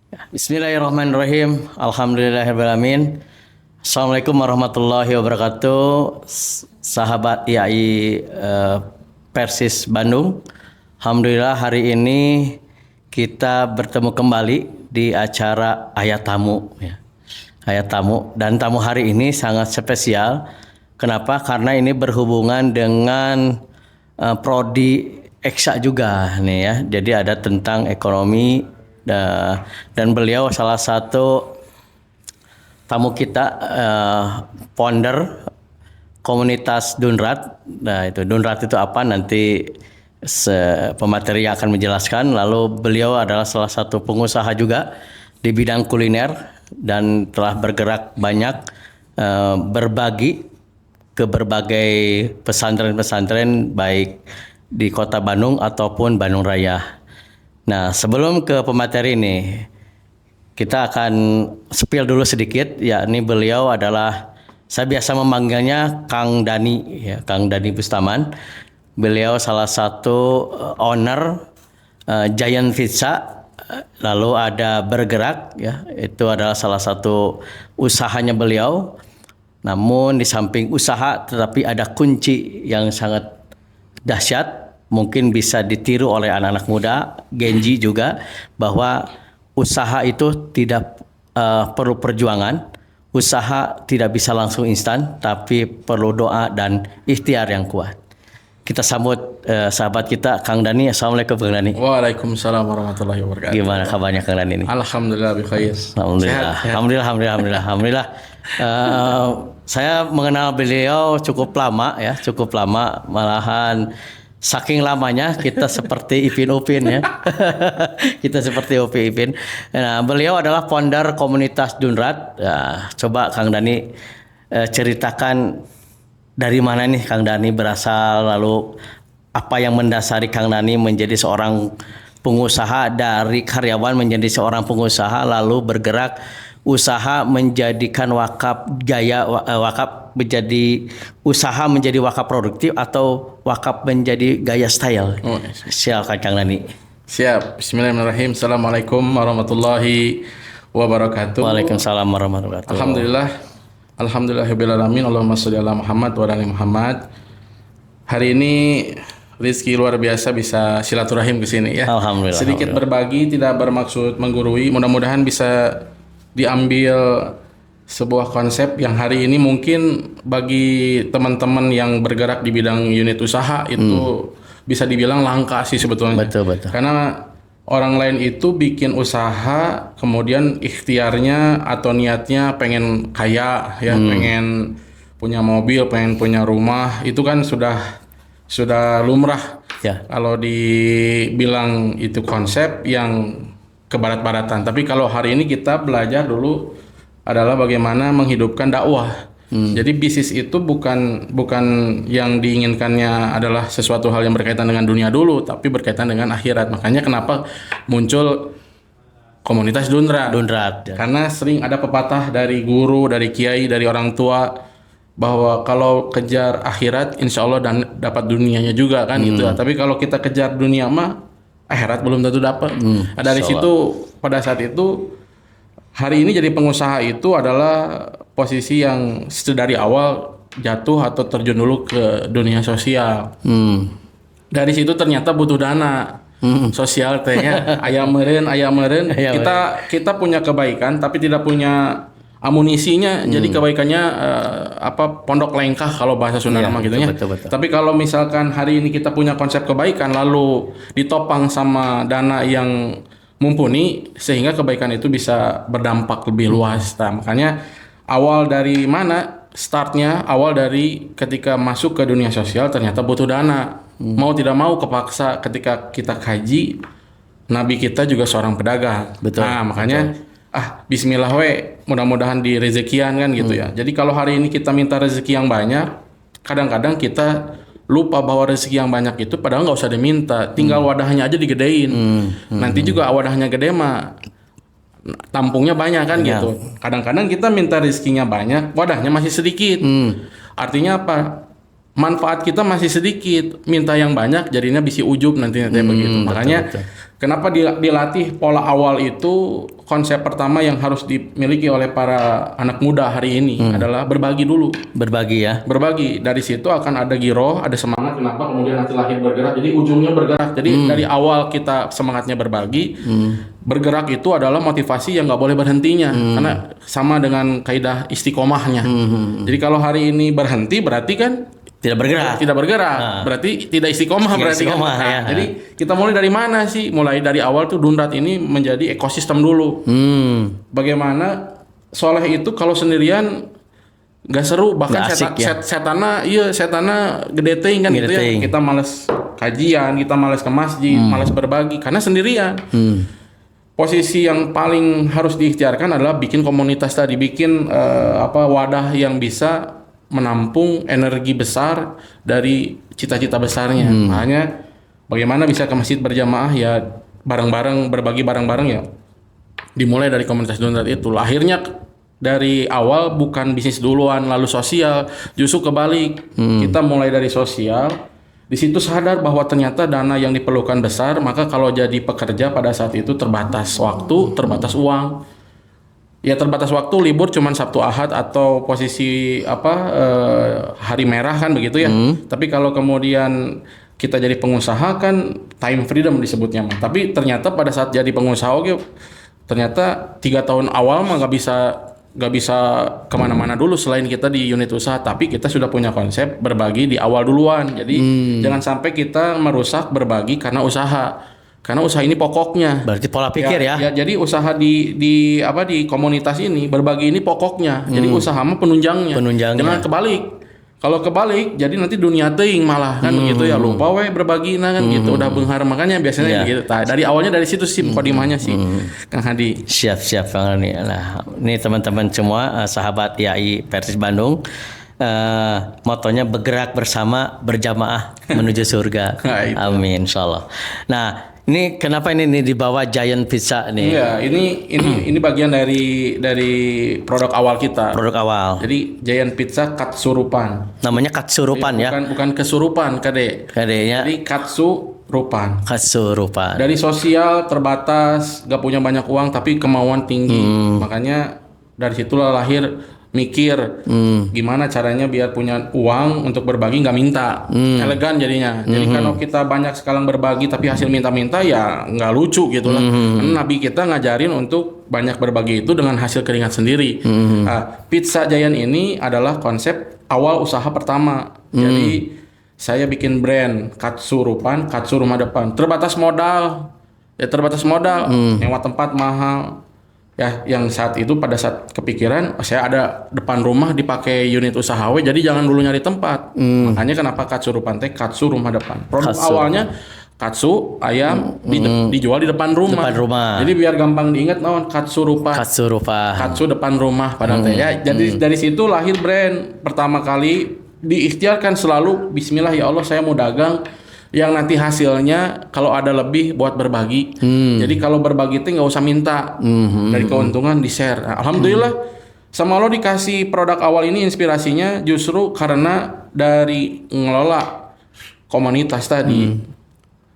Bismillahirrahmanirrahim. Alhamdulillahirrahmanirrahim. Assalamualaikum warahmatullahi wabarakatuh. Sahabat IAI Persis Bandung. Alhamdulillah hari ini kita bertemu kembali di acara Ayat Tamu. Ayat Tamu. Dan tamu hari ini sangat spesial. Kenapa? Karena ini berhubungan dengan prodi Eksa juga nih ya. Jadi ada tentang ekonomi. Dan beliau salah satu tamu kita, founder komunitas Dunrat. Nah itu Dunrat itu apa nanti pemateri akan menjelaskan. Lalu beliau adalah salah satu pengusaha juga di bidang kuliner dan telah bergerak banyak berbagi ke berbagai pesantren-pesantren baik di Kota Bandung ataupun Bandung Raya. Nah, sebelum ke pemateri ini, kita akan spill dulu sedikit. Yakni beliau adalah, saya biasa memanggilnya Kang Dani, ya, Kang Dani Bustaman. Beliau salah satu owner Giant Pizza. Lalu ada Bergerak, ya, itu adalah salah satu usahanya beliau. Namun di samping usaha, tetapi ada kunci yang sangat dahsyat. Mungkin bisa ditiru oleh anak-anak muda, Genji juga, bahwa usaha itu tidak perlu perjuangan, usaha tidak bisa langsung instan, tapi perlu doa dan ikhtiar yang kuat. Kita sambut sahabat kita, Kang Dani. Assalamualaikum Kang Dani. Waalaikumsalam warahmatullahi wabarakatuh. Gimana kabarnya Kang Dani ini? Alhamdulillah bikhair. Alhamdulillah. Sehat. Alhamdulillah. Saya mengenal beliau cukup lama ya, malahan saking lamanya kita seperti Ipin Upin ya. Kita seperti Ipin. Nah, beliau adalah founder komunitas Dunrat. Ya, coba Kang Dani ceritakan dari mana nih Kang Dani berasal, lalu apa yang mendasari Kang Dani menjadi seorang pengusaha, dari karyawan menjadi seorang pengusaha, lalu bergerak usaha menjadikan wakaf wakaf menjadi usaha menjadi wakaf produktif atau wakaf menjadi gaya style. Silakan Kang Dani. Siap. Bismillahirrahmanirrahim. Assalamualaikum warahmatullahi wabarakatuh. Waalaikumsalam warahmatullahi wabarakatuh. Alhamdulillahirabbil alamin. Allahumma sholli ala Muhammad wa ala Muhammad. Hari ini rezeki luar biasa bisa silaturahim ke sini ya. Alhamdulillah. Sedikit berbagi, tidak bermaksud menggurui. Mudah-mudahan bisa diambil sebuah konsep yang hari ini mungkin bagi teman-teman yang bergerak di bidang unit usaha itu bisa dibilang langka sih sebetulnya. Betul. Karena orang lain itu bikin usaha kemudian ikhtiarnya atau niatnya pengen kaya ya, pengen punya mobil, pengen punya rumah, itu kan sudah lumrah. Ya. Kalau dibilang itu konsep yang kebarat-baratan. Tapi kalau hari ini kita belajar dulu adalah bagaimana menghidupkan dakwah. Jadi bisnis itu bukan yang diinginkannya adalah sesuatu hal yang berkaitan dengan dunia dulu, tapi berkaitan dengan akhirat. Makanya kenapa muncul komunitas Dunrat. Ya. Karena sering ada pepatah dari guru, dari kiai, dari orang tua bahwa kalau kejar akhirat, insya Allah dan dapat dunianya juga kan gitu. Tapi kalau kita kejar dunia mah akhirat belum tentu dapat. Nah, dari situ pada saat itu hari ini jadi pengusaha itu adalah posisi yang dari awal jatuh atau terjun dulu ke dunia sosial. Dari situ ternyata butuh dana sosial tehnya ayam meren. Kita punya kebaikan tapi tidak punya amunisinya. Jadi kebaikannya pondok lengkah kalau bahasa Sunda nama gitu ya. Betul. Tapi kalau misalkan hari ini kita punya konsep kebaikan lalu ditopang sama dana yang mumpuni sehingga kebaikan itu bisa berdampak lebih luas. Nah, makanya awal dari mana startnya? Awal dari ketika masuk ke dunia sosial ternyata butuh dana. Mau tidak mau kepaksa ketika kita kaji, Nabi kita juga seorang pedagang. Betul. Nah, makanya bismillah we, mudah-mudahan di rezekian kan gitu ya. Jadi kalau hari ini kita minta rezeki yang banyak, kadang-kadang kita lupa bahwa rezeki yang banyak itu padahal nggak usah diminta, tinggal wadahnya aja digedein. Nanti juga wadahnya gede mah tampungnya banyak kan gitu. Kadang-kadang kita minta rezekinya banyak, wadahnya masih sedikit. Artinya apa? Manfaat kita masih sedikit, minta yang banyak jadinya bisi ujub nanti begitu. Makanya betul. kenapa dilatih pola awal itu konsep pertama yang harus dimiliki oleh para anak muda hari ini adalah berbagi dulu. Berbagi ya. Berbagi. Dari situ akan ada giroh, ada semangat. Kenapa? Kemudian nanti lahir bergerak. Jadi ujungnya bergerak. Jadi dari awal kita semangatnya berbagi, bergerak itu adalah motivasi yang nggak boleh berhentinya. Karena sama dengan kaidah istiqomahnya. Jadi kalau hari ini berhenti berarti kan Tidak bergerak. tidak bergerak, berarti tidak istiqomah berarti kan. istiqomah, ya. Jadi kita mulai dari mana sih? Mulai dari awal tuh Dundrat ini menjadi ekosistem dulu. Bagaimana soleh itu kalau sendirian nggak seru, bahkan Nggak asik, ya. setana gede teuing kan gitu ya. Teuing. Kita males kajian, kita males ke masjid, males berbagi karena sendirian. Posisi yang paling harus diikhtiarkan adalah bikin komunitas tadi, bikin wadah yang bisa menampung energi besar dari cita-cita besarnya. Makanya bagaimana bisa ke masjid berjamaah ya bareng-bareng, berbagi bareng-bareng ya. Dimulai dari komunitas Dundrat itu. Lahirnya dari awal bukan bisnis duluan lalu sosial, justru kebalik. Kita mulai dari sosial. Di situ sadar bahwa ternyata dana yang diperlukan besar, maka kalau jadi pekerja pada saat itu terbatas waktu, terbatas uang. Ya terbatas waktu, libur cuman Sabtu Ahad atau posisi hari merah kan begitu ya. Tapi kalau kemudian kita jadi pengusaha kan time freedom disebutnya mah. Tapi ternyata pada saat jadi pengusaha ternyata 3 tahun awal mah nggak bisa kemana-mana dulu selain kita di unit usaha. Tapi kita sudah punya konsep berbagi di awal duluan. Jadi jangan sampai kita merusak berbagi karena usaha. Karena usaha ini pokoknya. Berarti pola pikir ya. Ya jadi usaha di komunitas ini berbagi ini pokoknya. Jadi usaha mah penunjangnya. Jangan kebalik. Kalau kebalik jadi nanti dunia teuing malah kan begitu ya, lupa berbagi kan gitu. Udah beunghar makanya biasanya gitu. Dari awalnya dari situ sih kodimahnya sih Kang Hadi. Siap Kang Hadi. Nah, ini teman-teman semua sahabat IAI Persis Bandung. Motonya bergerak bersama berjamaah menuju surga. Nah, amin insyaallah. Nah, ini kenapa ini dibawa Giant Pizza nih? Iya, ini bagian dari produk awal kita. Produk awal. Jadi Giant Pizza Katsurupan. Namanya Katsurupan ya. Bukan kesurupan, Kade. Kadenya. Jadi Katsurupan. Katsurupan. Dari sosial terbatas, gak punya banyak uang tapi kemauan tinggi. Makanya dari situlah lahir mikir gimana caranya biar punya uang untuk berbagi nggak minta. Elegan jadinya. Jadi kalau kita banyak sekarang berbagi tapi hasil minta-minta ya nggak lucu gitu lah. Karena Nabi kita ngajarin untuk banyak berbagi itu dengan hasil keringat sendiri. Nah, Pizza Giant ini adalah konsep awal usaha pertama. Jadi saya bikin brand Katsurupan, Katsu rumah depan. Terbatas modal, nyewa tempat mahal. Ya, yang saat itu pada saat kepikiran saya ada depan rumah dipakai unit usaha jadi jangan dulu nyari tempat. Makanya kenapa Katsurupan teh Katsu rumah depan. Produk awalnya katsu ayam dijual di depan rumah. Jadi biar gampang diingat Katsurupan. Katsu depan rumah pada teh ya. Jadi dari situ lahir brand. Pertama kali diikhtiarkan selalu bismillah ya Allah saya mau dagang yang nanti hasilnya kalau ada lebih buat berbagi. Jadi kalau berbagi itu nggak usah minta, dari keuntungan di share. Nah, alhamdulillah sama lo dikasih produk awal ini inspirasinya justru karena dari ngelola komunitas tadi,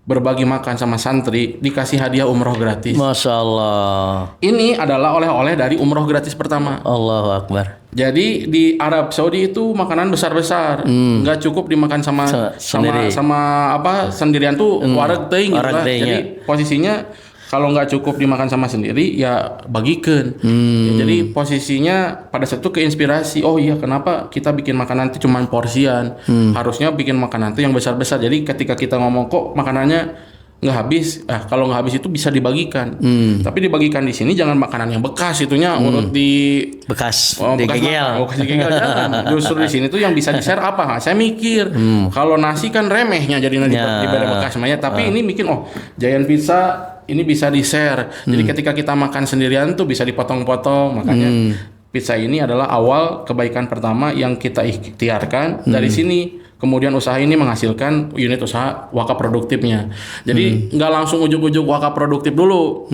berbagi makan sama santri dikasih hadiah umroh gratis. Masya Allah. Ini adalah oleh-oleh dari umroh gratis pertama. Allahu Akbar. Jadi di Arab Saudi itu makanan besar-besar, nggak cukup dimakan sama sendirian tuh wareg teuing gitu lah. Jadi posisinya kalau nggak cukup dimakan sama sendiri ya bagikeun. Ya, jadi posisinya pada saat itu keinspirasi. Oh iya kenapa kita bikin makanan itu cuma porsian? Harusnya bikin makanan itu yang besar-besar. Jadi ketika kita ngomong kok makanannya nggak habis, kalau nggak habis itu bisa dibagikan. Tapi dibagikan di sini jangan makanan yang bekas itunya urut di bekas digegel jangan. Justru di sini tuh yang bisa di-share apa? Nah, saya mikir kalau nasi kan remehnya jadi di bekas semuanya. Tapi ini bikin Giant Pizza ini bisa di-share. Jadi ketika kita makan sendirian tuh bisa dipotong-potong. Makanya pizza ini adalah awal kebaikan pertama yang kita ikhtiarkan. Dari sini kemudian usaha ini menghasilkan unit usaha wakaf produktifnya. Jadi nggak langsung ujuk-ujuk wakaf produktif dulu.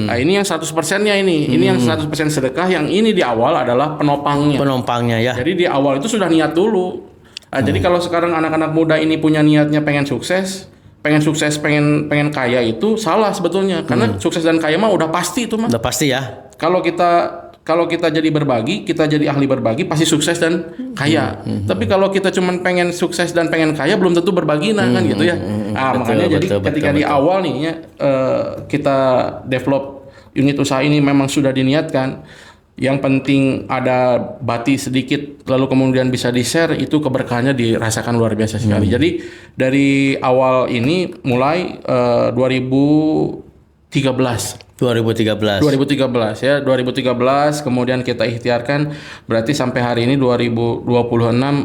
Nah ini yang 100%-nya ini. Ini yang 100% sedekah. Yang ini di awal adalah penopangnya. Penopangnya ya. Jadi di awal itu sudah niat dulu. Nah, jadi kalau sekarang anak-anak muda ini punya niatnya pengen sukses, pengen sukses, pengen kaya itu salah sebetulnya. Karena sukses dan kaya mah udah pasti itu mah. Udah pasti ya. Kalau kita jadi berbagi, kita jadi ahli berbagi, pasti sukses dan kaya. Tapi kalau kita cuman pengen sukses dan pengen kaya, belum tentu berbagi, nah kan gitu ya. Makanya jadi ketika di awal nih ya, kita develop unit usaha ini memang sudah diniatkan. Yang penting ada bati sedikit, lalu kemudian bisa di-share, itu keberkahannya dirasakan luar biasa sekali. Jadi dari awal ini mulai 2013 ya, 2013 kemudian kita ikhtiarkan, berarti sampai hari ini 2026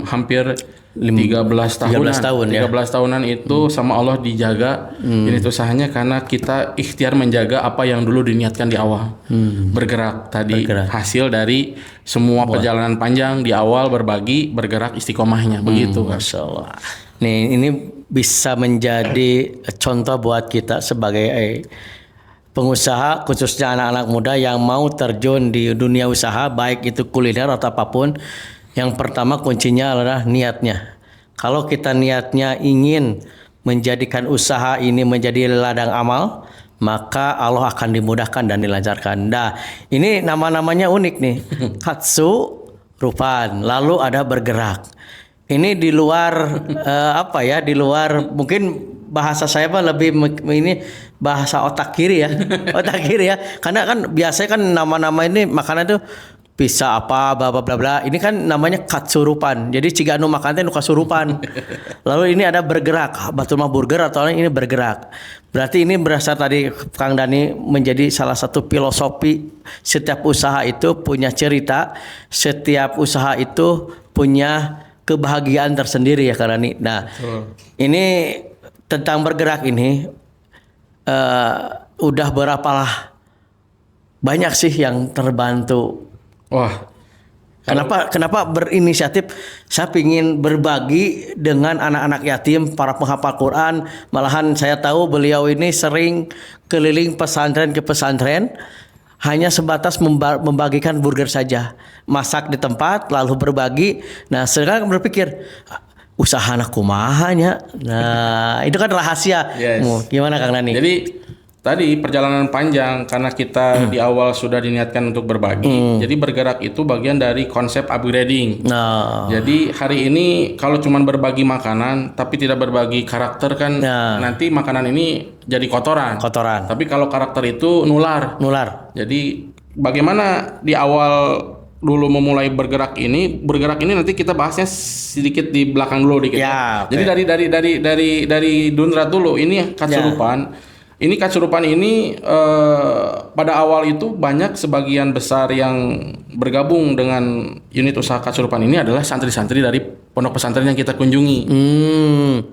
hampir 13 tahunan. 13 tahunan itu sama Allah dijaga unit usahanya karena kita ikhtiar menjaga apa yang dulu diniatkan di awal. Bergerak tadi hasil dari semua perjalanan panjang di awal berbagi, bergerak istiqomahnya begitu. Masya Allah. Nih ini bisa menjadi contoh buat kita sebagai pengusaha, khususnya anak-anak muda yang mau terjun di dunia usaha, baik itu kuliner atau apapun. Yang pertama kuncinya adalah niatnya. Kalau kita niatnya ingin menjadikan usaha ini menjadi ladang amal, maka Allah akan dimudahkan dan dilancarkan. Nah, ini nama-namanya unik nih. Katsu, rupan, lalu ada bergerak. Ini di luar di luar mungkin bahasa saya lebih ini bahasa otak kiri ya. Otak kiri ya. Karena kan biasanya kan nama-nama ini makanan tuh bisa apa bla bla bla. Ini kan namanya katsurupan. Jadi ciga anu makan teh nu kasurupan. Lalu ini ada bergerak, batul mah burger atau ini bergerak. Berarti ini berasal tadi Kang Dani menjadi salah satu filosofi, setiap usaha itu punya cerita, setiap usaha itu punya kebahagiaan tersendiri ya Kang Dani. Nah, ini tentang bergerak ini udah berapalah banyak sih yang terbantu. Wah, kenapa berinisiatif? Saya ingin berbagi dengan anak-anak yatim, para penghafal Quran. Malahan saya tahu beliau ini sering keliling pesantren ke pesantren, hanya sebatas membagikan burger saja, masak di tempat lalu berbagi. Nah sekarang berpikir usaha anak kumahanya. Nah itu kan rahasia. Yes. Gimana Kang Dani? Jadi tadi perjalanan panjang karena kita di awal sudah diniatkan untuk berbagi. Jadi bergerak itu bagian dari konsep upgrading. Jadi hari ini kalau cuma berbagi makanan tapi tidak berbagi karakter kan nanti makanan ini jadi kotoran. Tapi kalau karakter itu nular. Jadi bagaimana di awal dulu memulai bergerak ini nanti kita bahasnya sedikit di belakang dulu dikit. Ya, okay. Jadi dari Dundrat dulu ini Katsurupan. Ini Katsurupan ini pada awal itu banyak sebagian besar yang bergabung dengan unit usaha Katsurupan ini adalah santri-santri dari pondok pesantren yang kita kunjungi.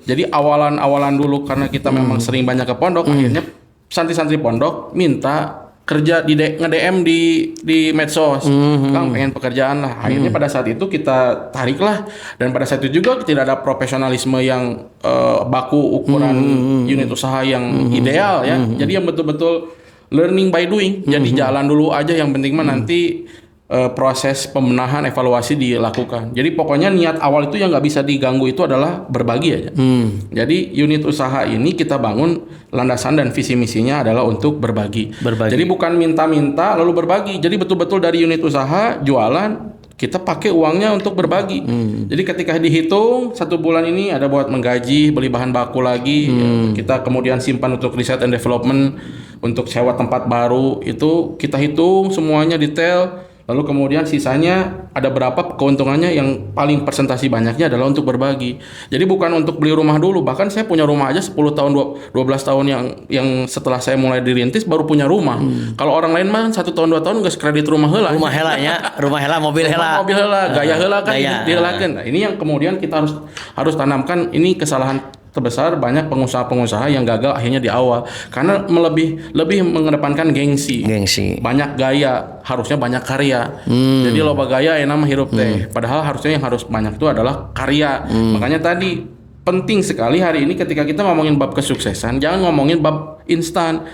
Jadi awalan dulu karena kita memang sering banyak ke pondok, akhirnya santri-santri pondok minta kerja nge-DM di medsos. Kang pengen pekerjaan lah. Akhirnya pada saat itu kita tarik lah, dan pada saat itu juga tidak ada profesionalisme yang baku ukuran unit usaha yang ideal ya. Jadi yang betul-betul learning by doing. Jadi jalan dulu aja, yang penting mah nanti proses pembenahan evaluasi dilakukan. Jadi pokoknya niat awal itu yang nggak bisa diganggu itu adalah berbagi aja. Jadi unit usaha ini kita bangun landasan dan visi misinya adalah untuk berbagi. Jadi bukan minta-minta lalu berbagi. Jadi betul-betul dari unit usaha jualan kita pakai uangnya untuk berbagi. Jadi ketika dihitung 1 bulan ini ada buat menggaji, beli bahan baku lagi, kita kemudian simpan untuk research and development, untuk sewa tempat baru, itu kita hitung semuanya detail. Lalu kemudian sisanya ada berapa keuntungannya, yang paling persentasi banyaknya adalah untuk berbagi. Jadi bukan untuk beli rumah dulu. Bahkan saya punya rumah aja 10 tahun 12 tahun yang setelah saya mulai dirintis baru punya rumah. Kalau orang lain mah 1 tahun 2 tahun geus kredit rumah heula. Rumah heula, mobil heula. Mobil heula, gaya heula kan diheulakeun. Nah, ini yang kemudian kita harus tanamkan. Ini kesalahan terbesar banyak pengusaha-pengusaha yang gagal akhirnya di awal karena lebih mengedepankan gengsi. Banyak gaya, harusnya banyak karya. Jadi loba gaya enak mah hirup teh. Padahal harusnya yang harus banyak itu adalah karya. Makanya tadi penting sekali hari ini ketika kita ngomongin bab kesuksesan, jangan ngomongin bab instan.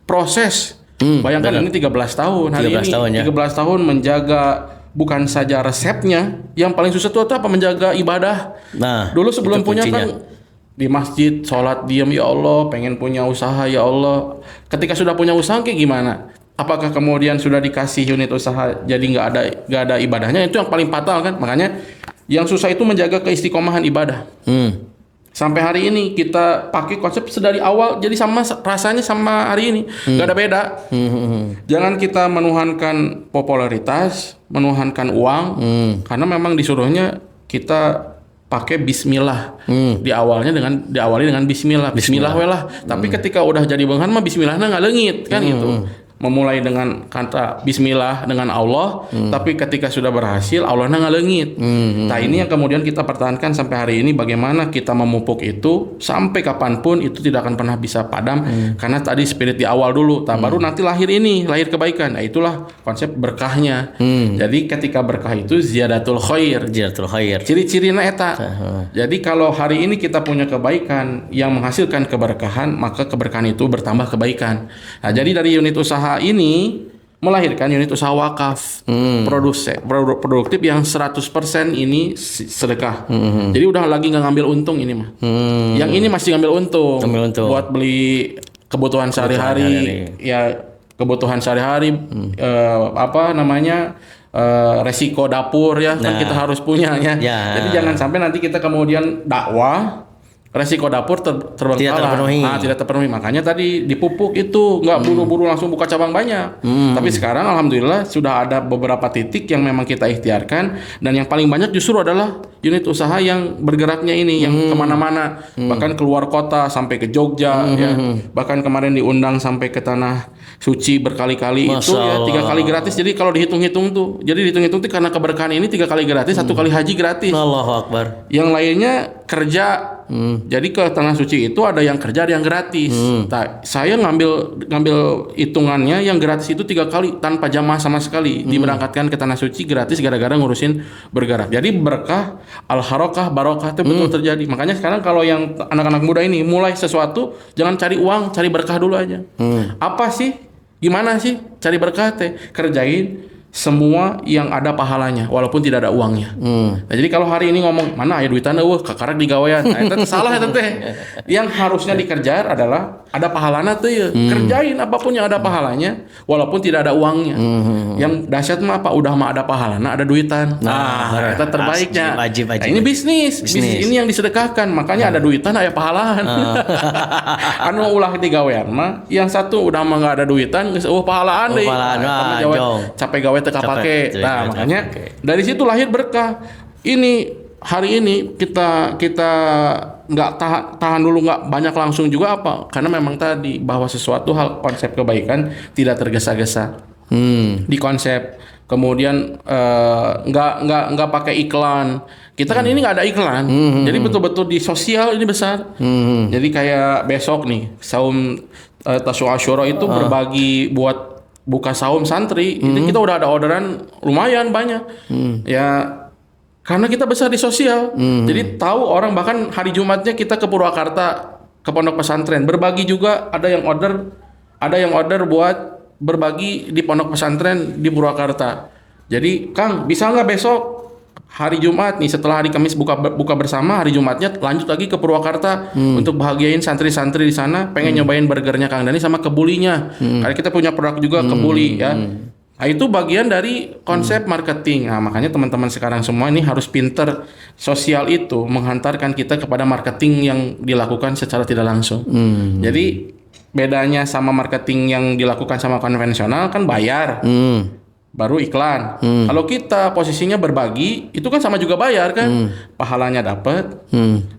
Proses. Bayangkan ini 13 tahun hari 13 tahun menjaga bukan saja resepnya, yang paling susah itu apa? Menjaga ibadah. Nah, dulu sebelum punya kan di masjid sholat diam, ya Allah pengen punya usaha ya Allah. Ketika sudah punya usaha kayak gimana? Apakah kemudian sudah dikasih unit usaha jadi nggak ada ibadahnya? Itu yang paling fatal kan. Makanya yang susah itu menjaga keistiqomahan ibadah. Sampai hari ini kita pakai konsep sedari awal, jadi sama rasanya sama hari ini, nggak ada beda. Jangan kita menuhankan popularitas, menuhankan uang, karena memang disuruhnya kita pakai Bismillah. Diawali dengan Bismillah. Bismillah welah. Tapi ketika udah jadi bengan mah Bismillahnya nggak leungit kan gitu. Memulai dengan kata Bismillah dengan Allah, tapi ketika sudah berhasil Allahnya nggak leungit. Nah ini yang kemudian kita pertahankan sampai hari ini, bagaimana kita memupuk itu sampai kapanpun itu tidak akan pernah bisa padam, karena tadi spirit di awal dulu, baru nanti lahir kebaikan. Nah itulah konsep berkahnya. Jadi ketika berkah itu ziyadatul khair. Ciri-cirinya eta. Jadi kalau hari ini kita punya kebaikan yang menghasilkan keberkahan, maka keberkahan itu bertambah kebaikan. Nah jadi dari unit usaha ini melahirkan unit usaha wakaf, produktif yang 100% ini sedekah. Jadi udah lagi nggak ngambil untung ini mah. Yang ini masih ngambil untung. Buat beli kebutuhan sehari-hari, ya kebutuhan sehari-hari, resiko dapur ya, kan kita harus punya ya. Jadi jangan sampai nanti kita kemudian dakwah resiko dapur terbengkalai, tidak terpenuhi. Makanya tadi dipupuk itu nggak buru-buru langsung buka cabang banyak. Tapi sekarang alhamdulillah sudah ada beberapa titik yang memang kita ikhtiarkan, dan yang paling banyak justru adalah unit usaha yang bergeraknya ini, yang kemana-mana, bahkan keluar kota sampai ke Jogja, ya. Bahkan kemarin diundang sampai ke tanah suci berkali-kali. Itu ya 3 kali gratis. Jadi kalau dihitung-hitung tuh, karena keberkahan ini 3 kali gratis, 1 kali haji gratis. Allahu Akbar. Yang lainnya kerja. Jadi ke tanah suci itu ada yang kerja, ada yang gratis. Saya ngambil hitungannya yang gratis itu 3 kali tanpa jamaah sama sekali, diberangkatkan ke tanah suci gratis gara-gara ngurusin bergerak. Jadi berkah, al-harokah, barokah itu betul terjadi. Makanya sekarang kalau yang anak-anak muda ini mulai sesuatu, jangan cari uang, cari berkah dulu aja. Apa sih? Gimana sih cari berkah teh? Kerjain semua yang ada pahalanya walaupun tidak ada uangnya. Nah, jadi kalau hari ini ngomong mana aya duitan eueuh kakarek digawean, nah itu salah eta teh. Yang harusnya dikejar adalah ada pahalana tuh ya. Kerjain apapun yang ada pahalanya walaupun tidak ada uangnya. Yang dahsyat mah apa? Udah mah ada pahalana, ada duitan. Nah, itu terbaiknya. Wajib. Nah, ini bisnis ini yang disedekahkan. Makanya ada duitan, aya pahalaan. Anu ulah digawean mah yang satu udah mah enggak ada duitan geus pahalaan deui. Capek gawe teka pake. Nah, makanya dari situ lahir berkah. Ini hari ini kita nggak tahan dulu, nggak banyak langsung juga apa? Karena memang tadi bahwa sesuatu hal konsep kebaikan tidak tergesa-gesa. Di konsep kemudian nggak pakai iklan. Kita kan ini nggak ada iklan. Jadi betul-betul di sosial ini besar. Jadi kayak besok nih saum Tasyuk Asyura itu berbagi buat buka saum santri, itu kita udah ada orderan lumayan banyak. Ya karena kita besar di sosial. Jadi tahu orang, bahkan hari Jumatnya kita ke Purwakarta ke pondok pesantren berbagi juga, ada yang order buat berbagi di pondok pesantren di Purwakarta. Jadi Kang bisa nggak besok hari Jumat nih setelah hari Kamis buka bersama, hari Jumatnya lanjut lagi ke Purwakarta untuk bahagiain santri-santri di sana, pengen nyobain burgernya Kang Dani sama kebulinya. Karena kita punya produk juga kebuli ya. Nah, itu bagian dari konsep marketing. Nah, makanya teman-teman sekarang semua ini harus pinter. Sosial itu menghantarkan kita kepada marketing yang dilakukan secara tidak langsung. Jadi bedanya sama marketing yang dilakukan sama konvensional kan bayar. Baru iklan. Kalau kita posisinya berbagi, itu kan sama juga bayar kan. Pahalanya dapat,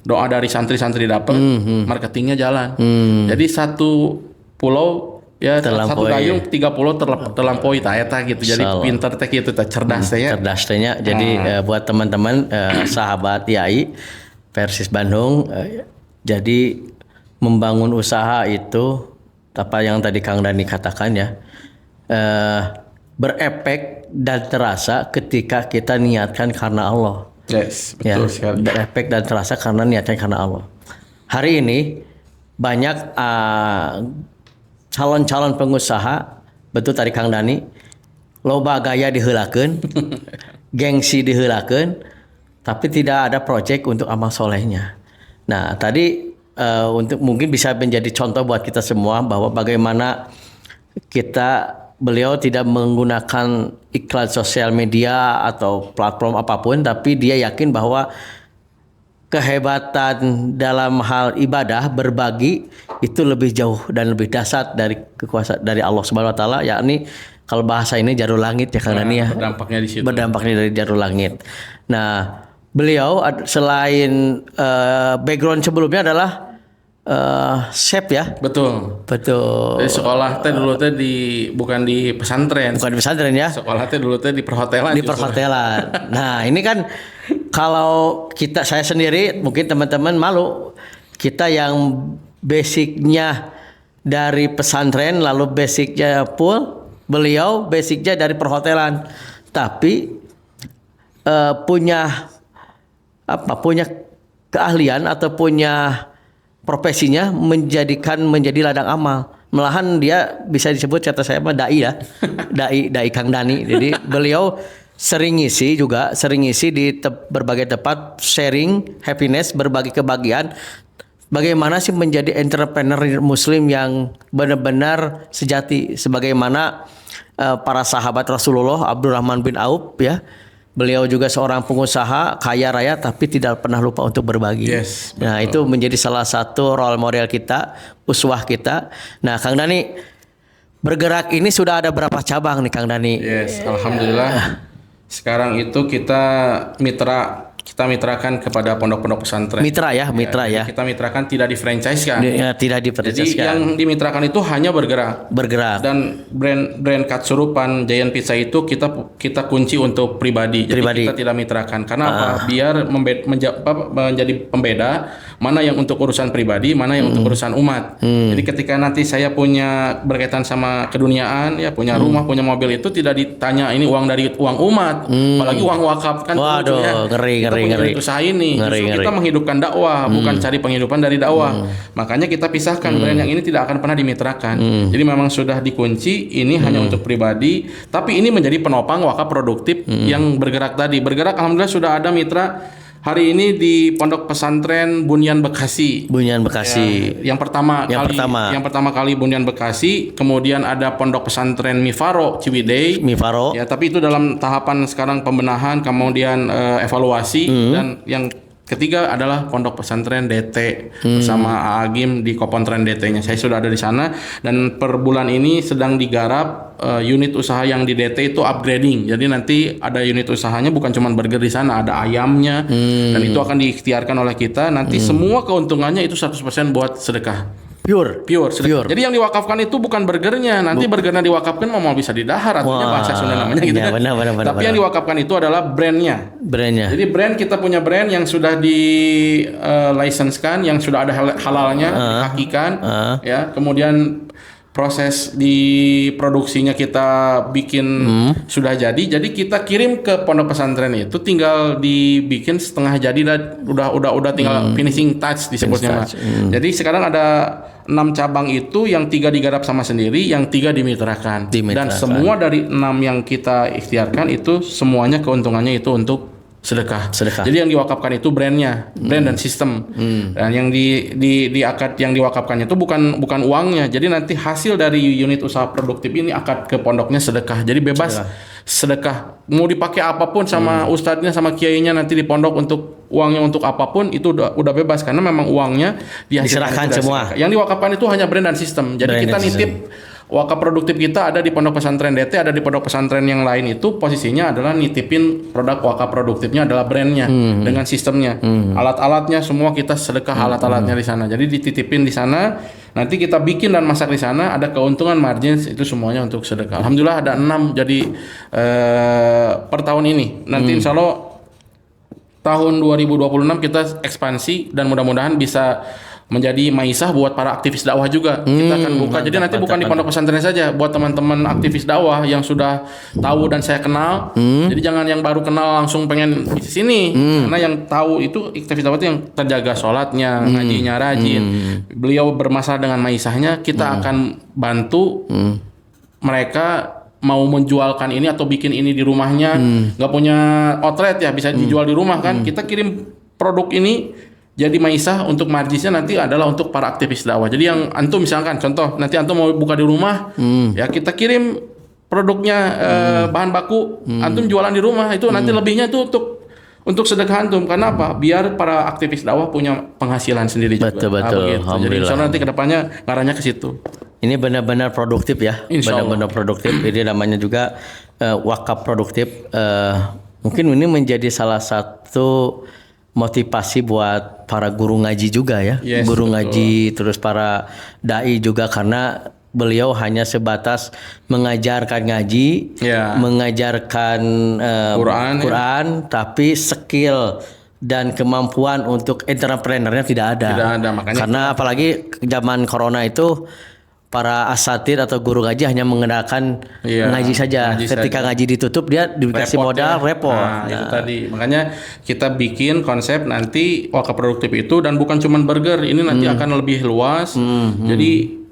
doa dari santri-santri dapat, marketingnya jalan. Jadi satu pulau ya satu gayung 30 terlampaui eta gitu. Jadi pinter teh gitu, cerdas teh ya. Cerdas teh nya. Jadi buat teman-teman sahabat YAI Persis Bandung, jadi membangun usaha itu apa yang tadi Kang Dani katakan ya. Berefek dan terasa ketika kita niatkan karena Allah. Yes, betul sekali. Berefek dan terasa karena niatkan karena Allah. Hari ini banyak calon-calon pengusaha, betul tadi Kang Dani, loba gaya diheulakeun, gengsi diheulakeun, tapi tidak ada proyek untuk amal solehnya. Nah, tadi untuk mungkin bisa menjadi contoh buat kita semua bahwa bagaimana beliau tidak menggunakan iklan sosial media atau platform apapun, tapi dia yakin bahwa kehebatan dalam hal ibadah berbagi itu lebih jauh dan lebih dahsyat dari kekuasaan dari Allah Subhanahu wa taala, yakni kalau bahasa ini jarul langit ya Kang Dani ya. Berdampaknya di situ. Berdampaknya dari jarul langit. Nah, beliau selain background sebelumnya adalah chef ya. Betul. Betul. Jadi sekolah teh dulu teh bukan di pesantren. Bukan di pesantren ya. Sekolah teh dulu teh di perhotelan. Di perhotelan. Nah, ini kan kalau saya sendiri mungkin teman-teman malu. Kita yang basicnya dari pesantren lalu basicnya pool, beliau basicnya dari perhotelan. Tapi punya keahlian atau punya profesinya menjadi ladang amal. Malahan dia bisa disebut kata saya mah dai ya. Dai Kang Dani. Jadi beliau sering ngisi di berbagai tempat, sharing happiness, berbagi kebahagiaan. Bagaimana sih menjadi entrepreneur muslim yang benar-benar sejati sebagaimana para sahabat Rasulullah, Abdurrahman bin Auf ya. Beliau juga seorang pengusaha kaya raya tapi tidak pernah lupa untuk berbagi. Yes, nah, itu menjadi salah satu role model kita, uswah kita. Nah, Kang Dani, bergerak ini sudah ada berapa cabang nih Kang Dani? Yes, alhamdulillah. Sekarang itu kita mitrakan kepada pondok-pondok pesantren. Mitra ya. Kita mitrakan, tidak di franchise kan. Tidak di franchise. Jadi yang dimitrakan itu hanya bergerak. Dan brand Katsurupan, Giant Pizza itu kita kunci untuk pribadi. Jadi kita tidak mitrakan. Karena apa? Biar menjadi pembeda mana yang untuk urusan pribadi, mana yang untuk urusan umat. Jadi ketika nanti saya punya berkaitan sama keduniaan, ya punya rumah, punya mobil, itu tidak ditanya ini uang dari uang umat, apalagi uang wakaf kan. Waduh, ya. ngeri. Usaha ini justru kita menghidupkan dakwah, bukan cari penghidupan dari dakwah. Makanya kita pisahkan brand yang ini tidak akan pernah dimitrakan. Jadi memang sudah dikunci, ini hanya untuk pribadi, tapi ini menjadi penopang wakaf produktif yang bergerak tadi. Alhamdulillah sudah ada mitra hari ini di Pondok Pesantren Bunyan Bekasi. Ya, yang pertama kali Bunyan Bekasi, kemudian ada Pondok Pesantren Mifaro Ciwidey. Ya, tapi itu dalam tahapan sekarang pembenahan, kemudian evaluasi, dan yang ketiga adalah Pondok Pesantren DT bersama Agim di Kopontren DT-nya. Saya sudah ada di sana dan per bulan ini sedang digarap unit usaha yang di DT itu upgrading. Jadi nanti ada unit usahanya bukan cuma burger di sana, ada ayamnya dan itu akan diikhtiarkan oleh kita. Nanti semua keuntungannya itu 100% buat sedekah. Pure. Jadi yang diwakafkan itu bukan burgernya. Nanti burgernya diwakafkan mau bisa didahar, artinya bahasa Sunda namanya gitu kan. Benar. Tapi yang diwakafkan itu adalah brandnya. Jadi brand, kita punya brand yang sudah di license-kan, yang sudah ada halalnya, dihakikan, ya. Kemudian proses di produksinya kita bikin sudah jadi kita kirim ke pondok pesantren itu, tinggal dibikin setengah jadi dan udah tinggal finishing touch disebutnya. Jadi sekarang ada 6 cabang itu, yang 3 digarap sama sendiri, yang 3 dimitrakan. Dan semua dari 6 yang kita ikhtiarkan itu semuanya keuntungannya itu untuk sedekah. Jadi yang diwakafkan itu brandnya, brand dan sistem. Dan yang di akad yang diwakafkannya itu bukan uangnya. Jadi nanti hasil dari unit usaha produktif ini akad ke pondoknya sedekah. Jadi bebas sedekah. Mau dipakai apapun sama ustadznya, sama kiainya nanti di pondok, untuk uangnya untuk apapun itu udah bebas, karena memang uangnya diserahkan semua. Yang diwakafkan itu hanya brand dan sistem. Jadi kita nitip wakaf produktif kita ada di pondok pesantren DT, ada di pondok pesantren yang lain, itu posisinya adalah nitipin produk wakaf produktifnya adalah brandnya dengan sistemnya, alat-alatnya semua kita sedekah alat-alatnya di sana. Jadi dititipin di sana, nanti kita bikin dan masak di sana, ada keuntungan margin itu semuanya untuk sedekah. Alhamdulillah ada 6 jadi per tahun ini. Nanti insya Allah tahun 2026 kita ekspansi dan mudah-mudahan bisa menjadi maisah buat para aktivis dakwah juga. Kita akan buka. Jadi nanti bukan di pondok pesantren saja, buat teman-teman aktivis dakwah yang sudah tahu dan saya kenal. Jadi jangan yang baru kenal langsung pengen di sini. Karena yang tahu itu aktivis dakwah itu yang terjaga sholatnya, ngajinya rajin. Beliau bermasalah dengan maisahnya, kita akan bantu mereka mau menjualkan ini atau bikin ini di rumahnya, nggak punya outlet ya, bisa dijual di rumah kan. Kita kirim produk ini jadi maisah untuk marjisnya nanti adalah untuk para aktivis dakwah. Jadi yang antum misalkan contoh nanti antum mau buka di rumah, ya kita kirim produknya bahan baku, antum jualan di rumah itu nanti lebihnya itu untuk sedekah antum. Karena apa? Biar para aktivis dakwah punya penghasilan sendiri juga. Betul. Begitu. Jadi Alhamdulillah. insya Allah nanti kedepannya ngarahnya ke situ. Ini benar-benar produktif ya, Insya Allah. benar-benar produktif. Ini namanya juga wakaf produktif. Mungkin ini menjadi salah satu motivasi buat para guru ngaji juga ya, Yes, guru betul. ngaji, terus para dai juga, karena beliau hanya sebatas mengajarkan ngaji, Ya. mengajarkan Quran, tapi skill dan kemampuan untuk entrepreneurnya tidak ada. Tidak ada, makanya Karena apalagi zaman corona itu para asatid atau guru ngaji hanya mengandalkan Iya, ngaji saja. ngaji Ketika saja. ngaji ditutup dia dikasih Repot modal ya. repot. Nah, itu tadi. Makanya kita bikin konsep nanti wakaf produktif itu dan bukan cuman burger, ini nanti akan lebih luas. Jadi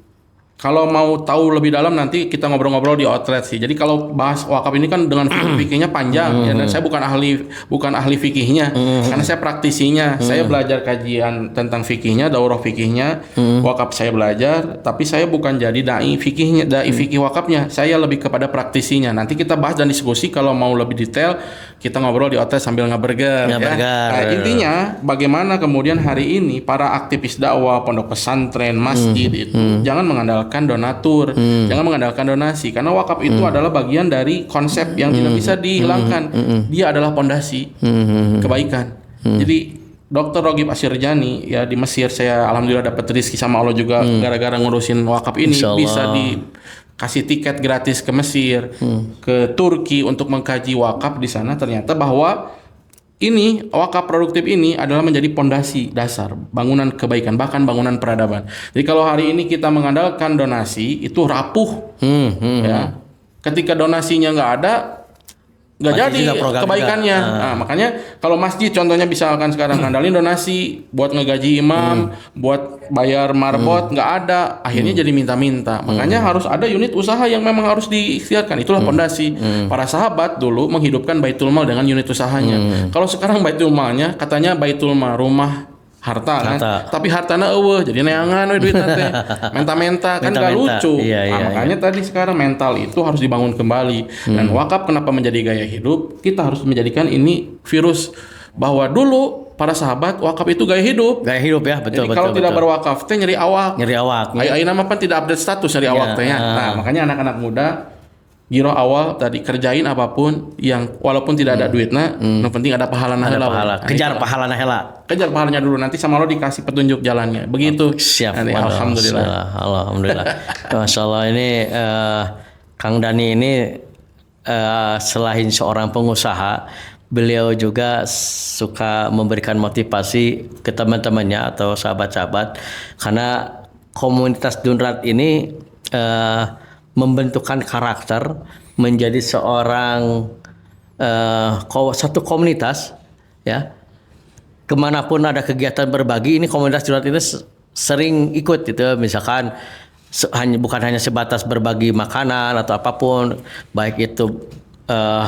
kalau mau tahu lebih dalam nanti kita ngobrol-ngobrol di outlet sih. Jadi kalau bahas wakaf ini kan dengan fikihnya panjang ya, dan saya bukan ahli fikihnya karena saya praktisinya. Saya belajar kajian tentang fikihnya, daurah fikihnya, wakaf saya belajar, tapi saya bukan jadi dai fikihnya, dai fikih wakafnya. Saya lebih kepada praktisinya. Nanti kita bahas dan diskusi kalau mau lebih detail kita ngobrol di outlet sambil ngeburger ya. Ngeburger. Nah, intinya bagaimana kemudian hari ini para aktivis dakwah, pondok pesantren, masjid itu jangan mengandalkan donatur, jangan mengandalkan donasi, karena wakaf itu adalah bagian dari konsep yang tidak bisa dihilangkan. Dia adalah pondasi kebaikan. Jadi Dr. Rogib Asyirjani ya di Mesir, saya alhamdulillah dapat rezeki sama Allah juga gara-gara ngurusin wakaf ini. Insya Allah. Bisa dikasih tiket gratis ke Mesir, ke Turki untuk mengkaji wakaf di sana. Ternyata bahwa ini wakaf produktif ini adalah menjadi pondasi dasar bangunan kebaikan, bahkan bangunan peradaban. Jadi kalau hari ini kita mengandalkan donasi itu rapuh, ya. Ketika donasinya nggak ada, nggak Masjid jadi juga program kebaikannya. juga. Nah, makanya kalau masjid contohnya misalkan sekarang ngandalin donasi buat ngegaji imam, buat bayar marbot, nggak ada, akhirnya jadi minta-minta. Makanya harus ada unit usaha yang memang harus diikhtiarkan. Itulah pondasi. Para sahabat dulu menghidupkan Baitul Mal dengan unit usahanya. Kalau sekarang Baitul Malnya katanya Baitul Mal rumah harta kan, tapi hartana eueuh jadi neangan we duit teh. Menta-menta kan gak Menta-menta. lucu. Iya, Makanya tadi sekarang mental itu harus dibangun kembali. Dan wakaf kenapa menjadi gaya hidup? Kita harus menjadikan ini virus bahwa dulu para sahabat wakaf itu gaya hidup. Gaya hidup ya, betul. Jadi kalau tidak berwakaf teh nyeri awak. nyeri awak. Ayo nama kan tidak update status nyeri awak teh ya. Nah, makanya anak-anak muda giro awal tadi kerjain apapun yang walaupun tidak ada duitnya, yang penting ada pahalana Ada heula. pahala. Nah, Kejar itulah. pahalana hela. Kejar pahalanya dulu, nanti sama lo dikasih petunjuk jalannya. Begitu. Siap. Nanti, Waduh, alhamdulillah. Alhamdulillah. Masya Allah, ini Kang Dani ini selain seorang pengusaha, beliau juga suka memberikan motivasi ke teman-temannya atau sahabat-sahabat, karena komunitas Dunrat ini membentukkan karakter menjadi seorang satu komunitas ya. Kemanapun ada kegiatan berbagi, ini komunitas Dunrat ini sering ikut gitu. Misalkan bukan hanya sebatas berbagi makanan atau apapun, baik itu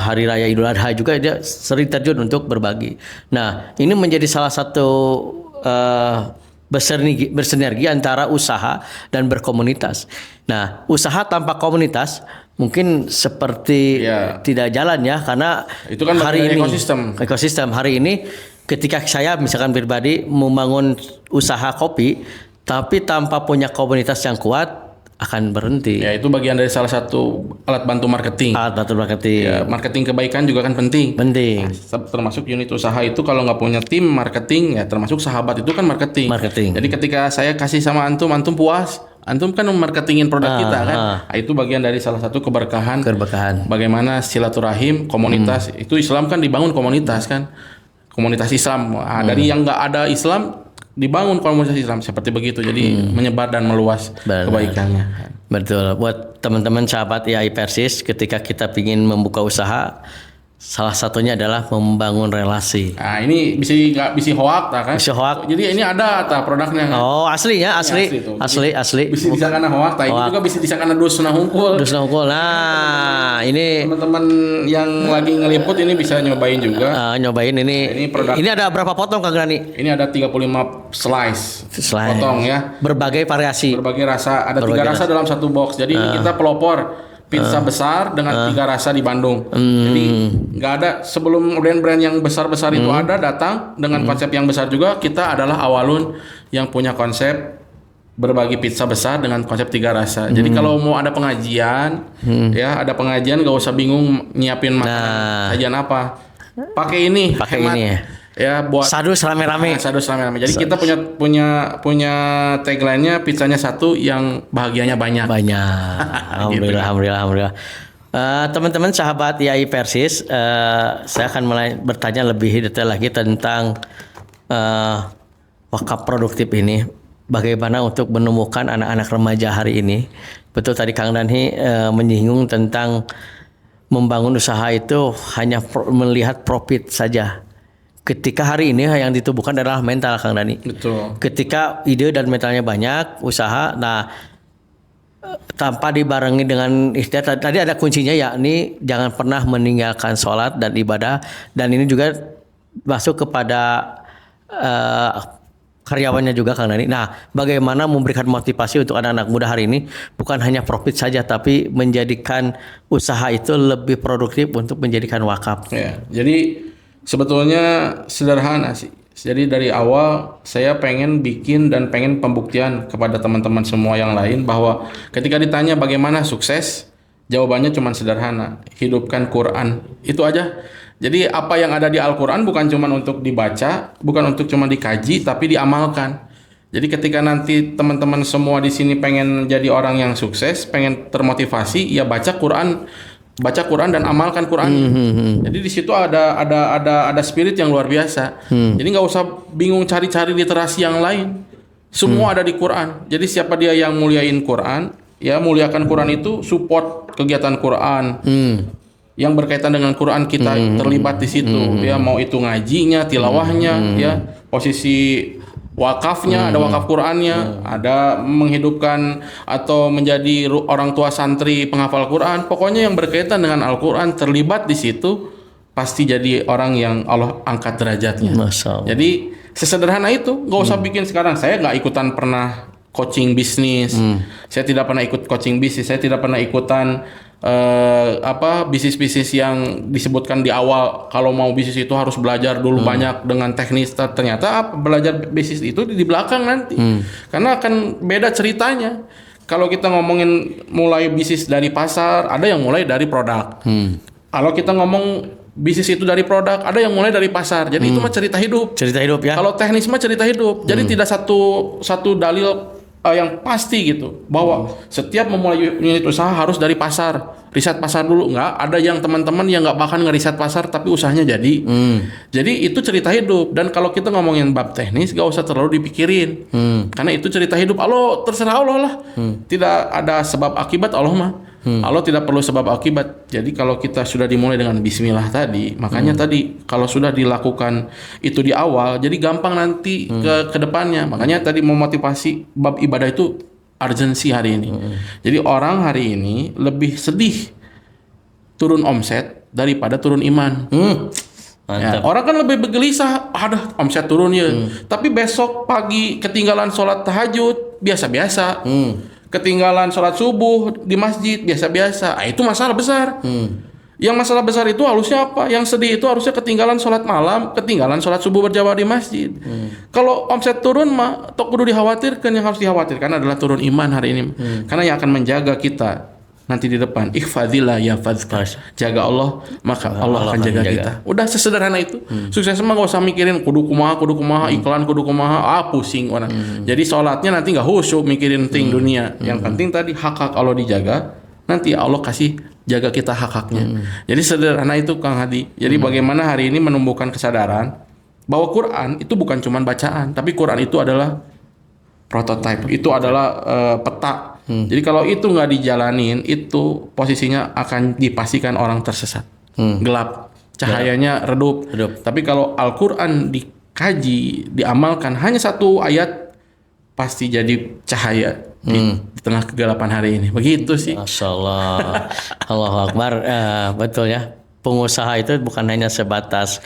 hari raya Idul Adha juga dia sering terjun untuk berbagi. Nah, ini menjadi salah satu bersinergi antara usaha dan berkomunitas. Nah, usaha tanpa komunitas mungkin seperti tidak jalan ya, karena itu kan hari ini ekosistem hari ini ketika saya misalkan pribadi membangun usaha kopi tapi tanpa punya komunitas yang kuat akan berhenti. Ya, itu bagian dari salah satu alat bantu marketing. Alat bantu marketing. Ya, marketing kebaikan juga kan penting. Penting. Nah, termasuk unit usaha itu kalau nggak punya tim marketing, ya termasuk sahabat itu kan marketing. Jadi ketika saya kasih sama antum puas, antum kan memarketingin produk kita kan. Nah, itu bagian dari salah satu keberkahan. Bagaimana silaturahim komunitas itu Islam kan dibangun komunitas kan. Komunitas Islam. Nah, dari yang nggak ada Islam dibangun komunitas Islam seperti begitu. Jadi menyebar dan meluas kebaikannya. Betul. Buat teman-teman sahabat IAI Persis, ketika kita ingin membuka usaha, Salah satunya adalah membangun relasi. Nah, ini bisa hoak tak kan? Bisa hoak. Jadi ini ada tak produknya. Kan? Oh, aslinya asli. Bisa disangkana hoak, tak ini juga bisa disangkana dusna hungkul. Nah, ini teman-teman yang lagi ngeliput ini bisa nyobain juga. Nyobain ini. Nah, ini produk. Ini ada berapa potong Kang Rani? Ini ada 35 slice. Potong ya. Berbagai variasi. Berbagai rasa. Ada 3 rasa dalam satu box. Jadi ini kita pelopor pizza besar dengan 3 rasa di Bandung. Jadi nggak ada sebelum brand-brand yang besar-besar itu ada datang dengan konsep yang besar juga. Kita adalah awalun yang punya konsep berbagi pizza besar dengan konsep 3 rasa. Jadi kalau mau ada pengajian, ya ada pengajian nggak usah bingung nyiapin makanan sajian apa. Pakai ini, pakai hemat. Ini ya. Ya buat sadus rame-rame. Jadi kita punya tagline-nya pizzanya satu yang bahagianya banyak. Alhamdulillah. Teman-teman sahabat IAI Persis, saya akan mulai bertanya lebih detail lagi tentang wakaf produktif ini. Bagaimana untuk menemukan anak-anak remaja hari ini? Betul tadi Kang Dani menyinggung tentang membangun usaha itu hanya melihat profit saja. Ketika hari ini yang ditubuhkan adalah mental Kang Dani. Betul. Ketika ide dan mentalnya banyak, usaha, tanpa dibarengi dengan istilah tadi ada kuncinya yakni jangan pernah meninggalkan sholat dan ibadah, dan ini juga masuk kepada karyawannya juga Kang Dani. Nah, bagaimana memberikan motivasi untuk anak-anak muda hari ini bukan hanya profit saja tapi menjadikan usaha itu lebih produktif untuk menjadikan wakaf. Ya, jadi sebetulnya sederhana sih. Jadi dari awal saya pengen bikin dan pengen pembuktian kepada teman-teman semua yang lain bahwa ketika ditanya bagaimana sukses, jawabannya cuma sederhana, hidupkan Quran. Itu aja. Jadi apa yang ada di Al-Quran bukan cuma untuk dibaca, bukan untuk cuma dikaji, tapi diamalkan. Jadi ketika nanti teman-teman semua di sini pengen jadi orang yang sukses, pengen termotivasi, ya baca Quran dan amalkan Quran. Jadi di situ ada spirit yang luar biasa. Jadi nggak usah bingung cari-cari literasi yang lain. Semua ada di Quran. Jadi siapa dia yang muliain Quran, ya muliakan Quran itu support kegiatan Quran. Yang berkaitan dengan Quran kita terlibat di situ. Ya mau itu ngajinya, tilawahnya, ya posisi wakafnya, ada wakaf Qurannya, ada menghidupkan atau menjadi orang tua santri penghafal Quran. Pokoknya yang berkaitan dengan Al-Quran terlibat di situ pasti jadi orang yang Allah angkat derajatnya. Jadi sesederhana itu, nggak usah bikin sekarang. Saya nggak ikutan pernah coaching bisnis. Saya tidak pernah ikut coaching bisnis. Saya tidak pernah ikutan bisnis-bisnis yang disebutkan di awal. Kalau mau bisnis itu harus belajar dulu banyak dengan teknis. Ternyata belajar bisnis itu di belakang nanti, karena akan beda ceritanya. Kalau kita ngomongin mulai bisnis dari pasar, ada yang mulai dari produk. Kalau kita ngomong bisnis itu dari produk, ada yang mulai dari pasar. Jadi itu mah cerita hidup. Cerita hidup ya. Kalau teknis mah cerita hidup. Jadi tidak satu dalil yang pasti gitu bahwa setiap memulai unit usaha harus dari pasar, riset pasar dulu. Nggak ada yang teman-teman yang nggak bahkan ngeriset pasar tapi usahanya jadi. Jadi itu cerita hidup. Dan kalau kita ngomongin bab teknis nggak usah terlalu dipikirin, karena itu cerita hidup. Allah terserah Allah lah. Tidak ada sebab akibat Allah mah. Allah tidak perlu sebab akibat. Jadi kalau kita sudah dimulai dengan bismillah tadi, makanya tadi kalau sudah dilakukan itu di awal, jadi gampang nanti ke depannya. Makanya tadi memotivasi bab ibadah itu urgensi hari ini. Jadi orang hari ini lebih sedih turun omset daripada turun iman. Ya, orang kan lebih bergelisah, ada omset turun ya. Tapi besok pagi ketinggalan sholat tahajud biasa-biasa. Ketinggalan sholat subuh di masjid biasa-biasa, itu masalah besar. Yang masalah besar itu harusnya apa? Yang sedih itu harusnya ketinggalan sholat malam, ketinggalan sholat subuh berjamaah di masjid. Kalau omset turun mah tok kudu dikhawatirkan. Yang harus dikhawatirkan adalah turun iman hari ini. Karena yang akan menjaga kita nanti di depan, ihfadzillah yahfadzka, jaga Allah maka Allah akan jaga kita. Udah sesederhana itu. Sukses mah gak usah mikirin kudu kumaha, iklan kudu kumaha, pusing orang. Jadi sholatnya nanti gak khusyuk mikirin ting dunia. Yang penting tadi hak Allah dijaga, nanti Allah kasih jaga kita hak-haknya. Jadi sederhana itu Kang Hadi. Jadi bagaimana hari ini menumbuhkan kesadaran bahwa Quran itu bukan cuma bacaan, tapi Quran itu adalah prototype, itu adalah peta. Jadi kalau itu nggak dijalanin, itu posisinya akan dipastikan orang tersesat, gelap. cahayanya redup. Tapi kalau Al-Qur'an dikaji, diamalkan hanya satu ayat pasti jadi cahaya di tengah kegelapan hari ini. Begitu sih. Masya Allah. Allahu Akbar. Betul ya. Pengusaha itu bukan hanya sebatas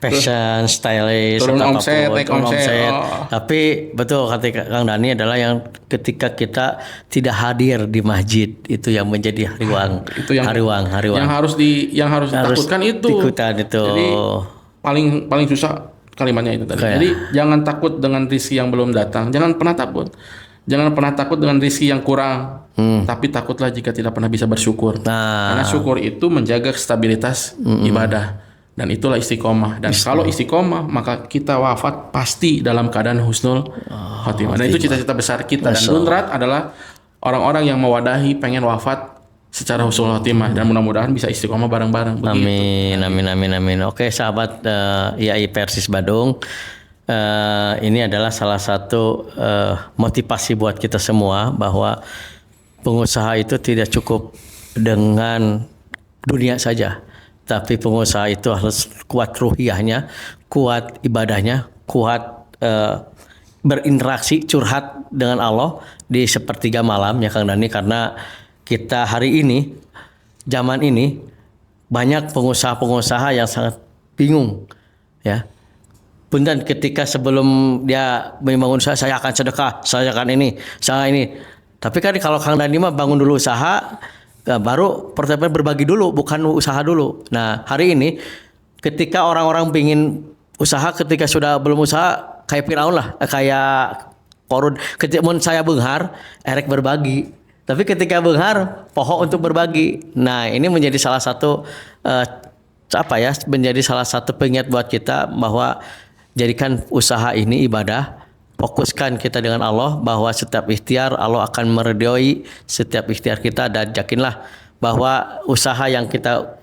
fashion, stylish, Turun atau omset, apapun, naik turun omset. Tapi betul kata Kang Dani adalah yang ketika kita tidak hadir di masjid itu yang menjadi hariwang. Itu yang hariwang. yang harus ditakutkan itu. Itu. Jadi paling susah kalimatnya itu tadi. Jadi jangan takut dengan rizki yang belum datang. Jangan pernah takut. Jangan pernah takut dengan rizki yang kurang. Tapi takutlah jika tidak pernah bisa bersyukur. Karena syukur itu menjaga stabilitas ibadah. Dan itulah istiqomah. Dan kalau istiqomah, maka kita wafat pasti dalam keadaan husnul khotimah. Dan itu cita-cita besar kita. Dan Dunrat adalah orang-orang yang mewadahi pengen wafat secara husnul khotimah. Dan mudah-mudahan bisa istiqomah bareng-bareng. Amin. Oke, sahabat IAI Persis Badung. Ini adalah salah satu motivasi buat kita semua bahwa pengusaha itu tidak cukup dengan dunia saja. Tapi pengusaha itu harus kuat ruhiyahnya, kuat ibadahnya, kuat berinteraksi, curhat dengan Allah di sepertiga malam ya Kang Dani. Karena kita hari ini, zaman ini banyak pengusaha-pengusaha yang sangat bingung ya. Punten ketika sebelum dia membangun usaha, saya akan sedekah, saya akan ini. Tapi kan kalau Kang Dani mah bangun dulu usaha, baru pertama berbagi dulu, bukan usaha dulu. Nah hari ini ketika orang-orang pingin usaha, ketika sudah belum usaha kayak Firaun lah, kayak Korun. Ketika saya benghar, erek berbagi. Tapi ketika benghar, pohon untuk berbagi. Nah ini menjadi salah satu menjadi salah satu pengingat buat kita bahwa jadikan usaha ini ibadah. Fokuskan kita dengan Allah bahwa setiap ikhtiar Allah akan meridhoi setiap ikhtiar kita, dan yakinlah bahwa usaha yang kita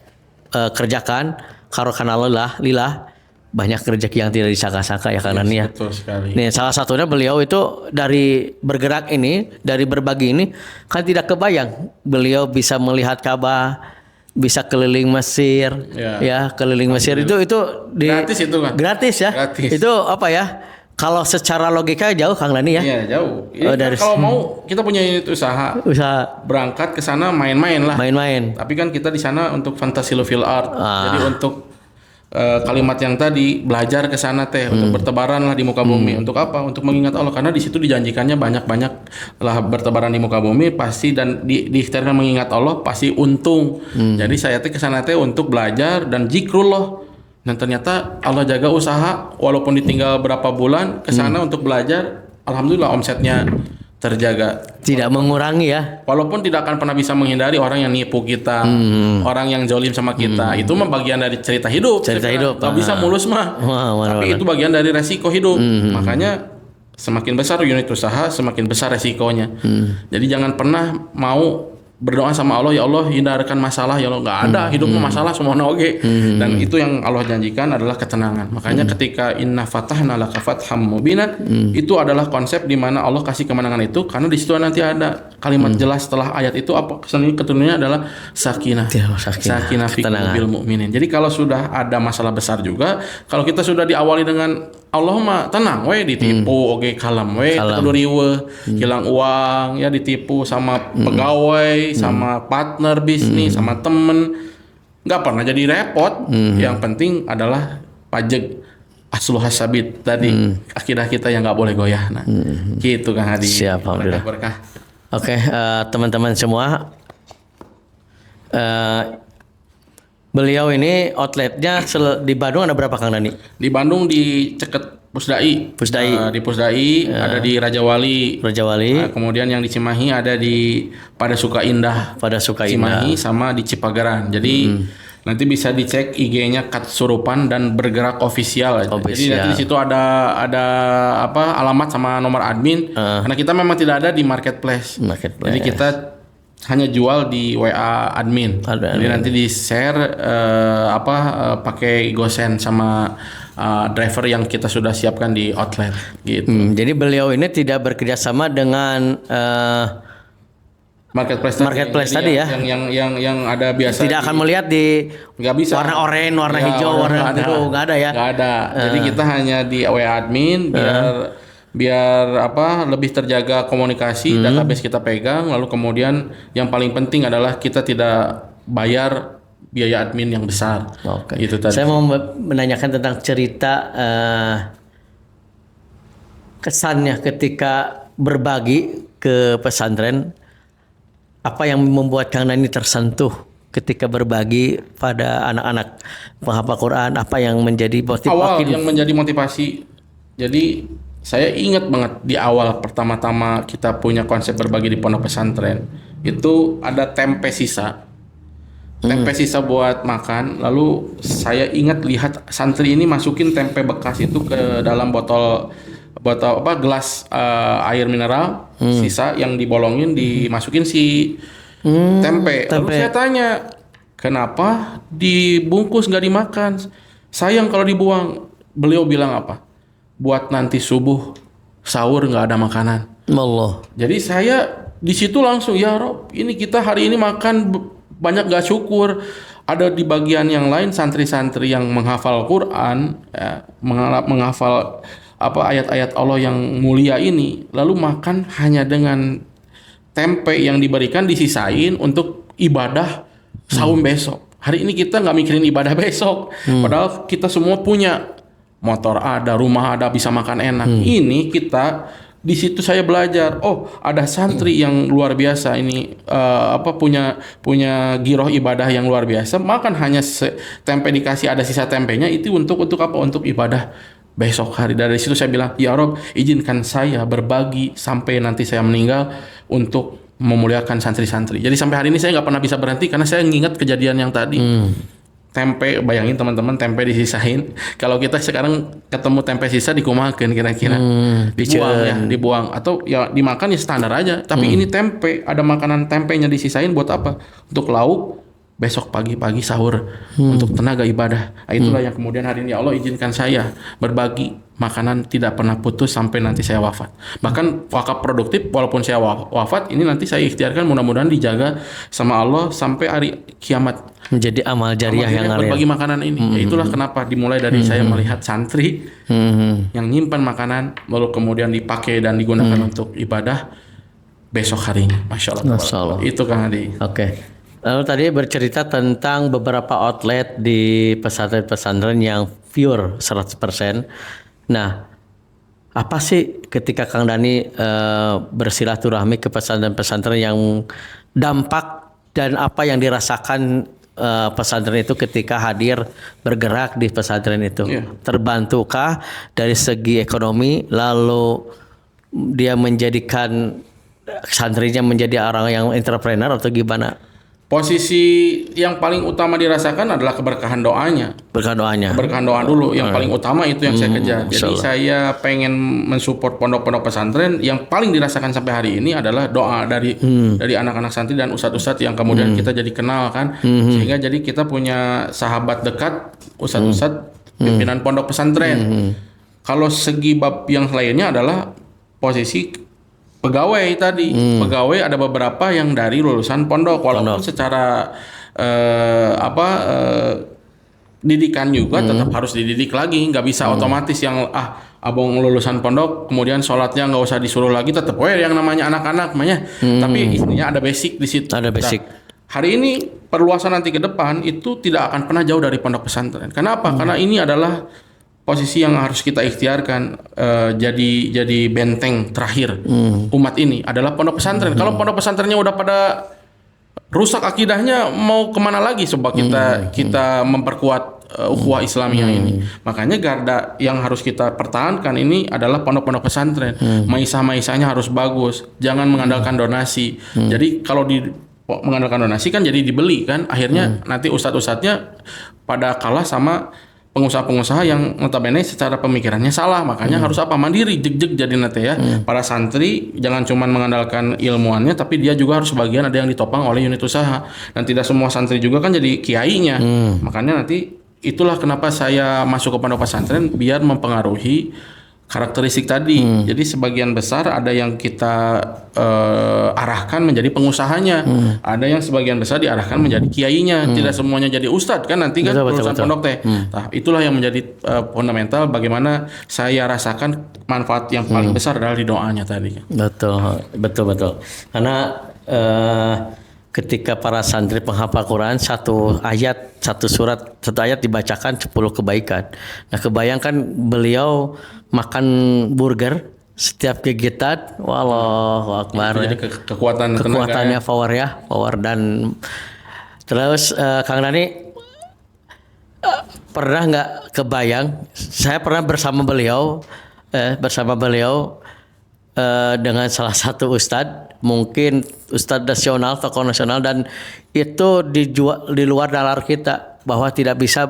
kerjakan karena lillah banyak rezeki yang tidak disangka-sangka ya Kang Dani ya. Betul sekali. Nih salah satunya beliau itu dari bergerak ini, dari berbagi ini kan tidak kebayang beliau bisa melihat Ka'bah, bisa keliling Mesir ya keliling Mesir itu gratis itu kan. Gratis ya. Gratis. Itu apa ya? Kalau secara logika jauh Kang Dani ya. Iya jauh. Kalau mau kita punya unit usaha berangkat ke sana main-main lah. Main-main. Tapi kan kita di sana untuk fantasi fil art. Jadi untuk kalimat yang tadi belajar ke sana untuk bertebaran lah di muka bumi. Untuk apa? Untuk mengingat Allah, karena di situ dijanjikannya banyak lah bertebaran di muka bumi pasti, dan diikhtiarkan mengingat Allah pasti untung. Jadi saya ke sana untuk belajar dan zikrullah. Dan ternyata Allah jaga usaha walaupun ditinggal berapa bulan ke sana untuk belajar, alhamdulillah omsetnya terjaga. Tidak mengurangi ya. Walaupun tidak akan pernah bisa menghindari orang yang nipu kita, orang yang zalim sama kita. Itu mah bagian dari cerita hidup. Gak bisa mulus mah. Tapi itu bagian dari resiko hidup. Makanya semakin besar unit usaha, semakin besar resikonya. Jadi jangan pernah mau berdoa sama Allah, ya Allah hindarkan masalah, ya Allah, nggak ada hidupmu masalah semua oke. Dan itu yang Allah janjikan adalah ketenangan. Makanya ketika inna fatahna laka fatham mubinan, itu adalah konsep di mana Allah kasih kemenangan itu, karena di situ nanti ada kalimat jelas setelah ayat itu apa ketenangannya adalah sakinah fi qulubil mu'minin. Jadi kalau sudah ada masalah besar juga, kalau kita sudah diawali dengan Allah mah tenang we, ditipu oke kalem we, keduriwe, hilang uang ya, ditipu sama pegawai, sama partner bisnis, sama temen, nggak pernah jadi repot. Yang penting adalah pajak asluhas sabit tadi, akidah kita yang nggak boleh goyah. Nah gitu Kang Hadi. Siap, alhamdulillah. Berkah. Oke, teman-teman semua, beliau ini outletnya di Bandung ada berapa Kang Dani? Di Bandung di Ceket Pusdai. Di Pusdai, ada di Raja Wali. Kemudian yang di Cimahi ada di Pada Suka Indah. Cimahi sama di Cipagaran. Jadi nanti bisa dicek IG-nya Katsurupan dan Bergerak Official. Jadi nanti di situ ada alamat sama nomor admin. Karena kita memang tidak ada di marketplace. Jadi kita hanya jual di WA admin. Jadi nanti di share pakai GoSend sama driver yang kita sudah siapkan di outlet gitu. Jadi beliau ini tidak bekerja sama dengan marketplace tadi ya. Yang ada biasa Tidak akan melihat di nggak bisa warna oranye, warna Ya, hijau, warna biru, nggak ada ya. nggak ada. Jadi kita hanya di WA admin biar apa lebih terjaga komunikasi, database kita pegang. Lalu kemudian yang paling penting adalah kita tidak bayar biaya admin yang besar. Oke. Itu tadi. Saya mau menanyakan tentang cerita kesannya ketika berbagi ke pesantren. Apa yang membuat Kang Dani tersentuh ketika berbagi pada anak-anak penghafal Quran? Apa yang menjadi Awal yang menjadi motivasi. Jadi saya ingat banget di awal pertama-tama kita punya konsep berbagi di pondok pesantren itu ada tempe sisa. Tempe sisa buat makan. Lalu saya ingat lihat santri ini masukin tempe bekas itu ke dalam botol gelas air mineral sisa yang dibolongin dimasukin si tempe. Lalu saya tanya, kenapa dibungkus nggak dimakan? Sayang kalau dibuang. Beliau bilang apa? Buat nanti subuh sahur nggak ada makanan. Allah. Jadi saya di situ langsung, ya Rob, ini kita hari ini makan banyak gak syukur. Ada di bagian yang lain santri-santri yang menghafal Quran, ya, menghafal ayat-ayat Allah yang mulia ini, lalu makan hanya dengan tempe yang diberikan disisain untuk ibadah saum besok. Hari ini kita nggak mikirin ibadah besok, padahal kita semua punya motor ada, rumah ada, bisa makan enak. Ini kita di situ saya belajar. Oh, ada santri yang luar biasa ini punya giroh ibadah yang luar biasa. Makan hanya tempe dikasih ada sisa tempenya itu untuk apa? Untuk ibadah besok hari. Dari situ saya bilang, ya Rob, izinkan saya berbagi sampai nanti saya meninggal untuk memuliakan santri-santri. Jadi sampai hari ini saya nggak pernah bisa berhenti karena saya ngingat kejadian yang tadi. Tempe, bayangin teman-teman, tempe disisain. Kalau kita sekarang ketemu tempe sisa dikumakan kira-kira, dibuang atau ya dimakan ya standar aja. Tapi ini tempe, ada makanan tempenya disisain buat apa? Untuk lauk besok pagi-pagi sahur, untuk tenaga ibadah. Nah, itulah yang kemudian hari ini ya Allah izinkan saya berbagi makanan tidak pernah putus sampai nanti saya wafat. Bahkan wakaf produktif walaupun saya wafat ini nanti saya ikhtiarkan mudah-mudahan dijaga sama Allah sampai hari kiamat. Menjadi amal jariah yang berbagi makanan ini. Ya itulah kenapa dimulai dari saya melihat santri yang nyimpan makanan lalu kemudian dipakai dan digunakan untuk ibadah besok harinya. Masya Allah. Itu Kang Adi. Oke. Lalu tadi bercerita tentang beberapa outlet di pesantren-pesantren yang pure 100%. Nah, apa sih ketika Kang Dani bersilaturahmi ke pesantren-pesantren yang dampak dan apa yang dirasakan pesantren itu ketika hadir bergerak di pesantren itu? Terbantukah dari segi ekonomi, lalu dia menjadikan santrinya menjadi orang yang entrepreneur atau gimana? Posisi yang paling utama dirasakan adalah keberkahan doanya. Keberkahan doa dulu yang paling utama itu yang saya kejar. Jadi saya pengen mensupport pondok-pondok pesantren yang paling dirasakan sampai hari ini adalah doa dari anak-anak santri dan ustadz-ustadz yang kemudian kita jadi kenal kan. Sehingga jadi kita punya sahabat dekat ustadz-ustadz pimpinan pondok pesantren. Kalau segi bab yang lainnya adalah posisi pegawai tadi. Pegawai ada beberapa yang dari lulusan pondok walaupun secara didikan juga tetap harus dididik lagi, nggak bisa otomatis yang abang lulusan pondok kemudian sholatnya nggak usah disuruh lagi, tetap yang namanya anak-anak tapi istilahnya ada basic di situ. Ada basic. Hari ini perluasan nanti ke depan itu tidak akan pernah jauh dari pondok pesantren. Kenapa? Karena ini adalah posisi yang harus kita ikhtiarkan, jadi benteng terakhir umat ini adalah pondok pesantren. Kalau pondok pesantrennya udah pada rusak akidahnya, mau kemana lagi coba kita memperkuat ukhuwah Islamiyah ini. Makanya garda yang harus kita pertahankan ini adalah pondok-pondok pesantren. Maisah-maisahnya harus bagus, jangan mengandalkan donasi. Jadi kalau mengandalkan donasi kan jadi dibeli kan, akhirnya nanti ustadz-ustadznya pada kalah sama pengusaha-pengusaha yang notabene secara pemikirannya salah. Makanya harus mandiri, jeg-jeg jadi nanti ya. Para santri jangan cuma mengandalkan ilmuannya, tapi dia juga harus sebagian ada yang ditopang oleh unit usaha. Dan tidak semua santri juga kan jadi kiainya. Makanya nanti itulah kenapa saya masuk ke pondok pesantren, biar mempengaruhi karakteristik tadi. Jadi sebagian besar ada yang kita arahkan menjadi pengusahanya, ada yang sebagian besar diarahkan menjadi kiainya. Tidak semuanya jadi ustadz kan nanti kan urusan pondok teh. Nah, itulah yang menjadi fundamental bagaimana saya rasakan manfaat yang paling besar adalah di doanya tadi. Betul. Karena ketika para santri penghafal Quran satu ayat dibacakan 10 kebaikan. Nah, kebayangkan beliau makan burger setiap kegiatan, wallahu akbar. Jadi kekuatannya power dan terus Kang Dani pernah nggak kebayang? Saya pernah bersama beliau dengan salah satu ustadz, mungkin ustadz nasional, tokoh nasional, dan itu di luar nalar kita bahwa tidak bisa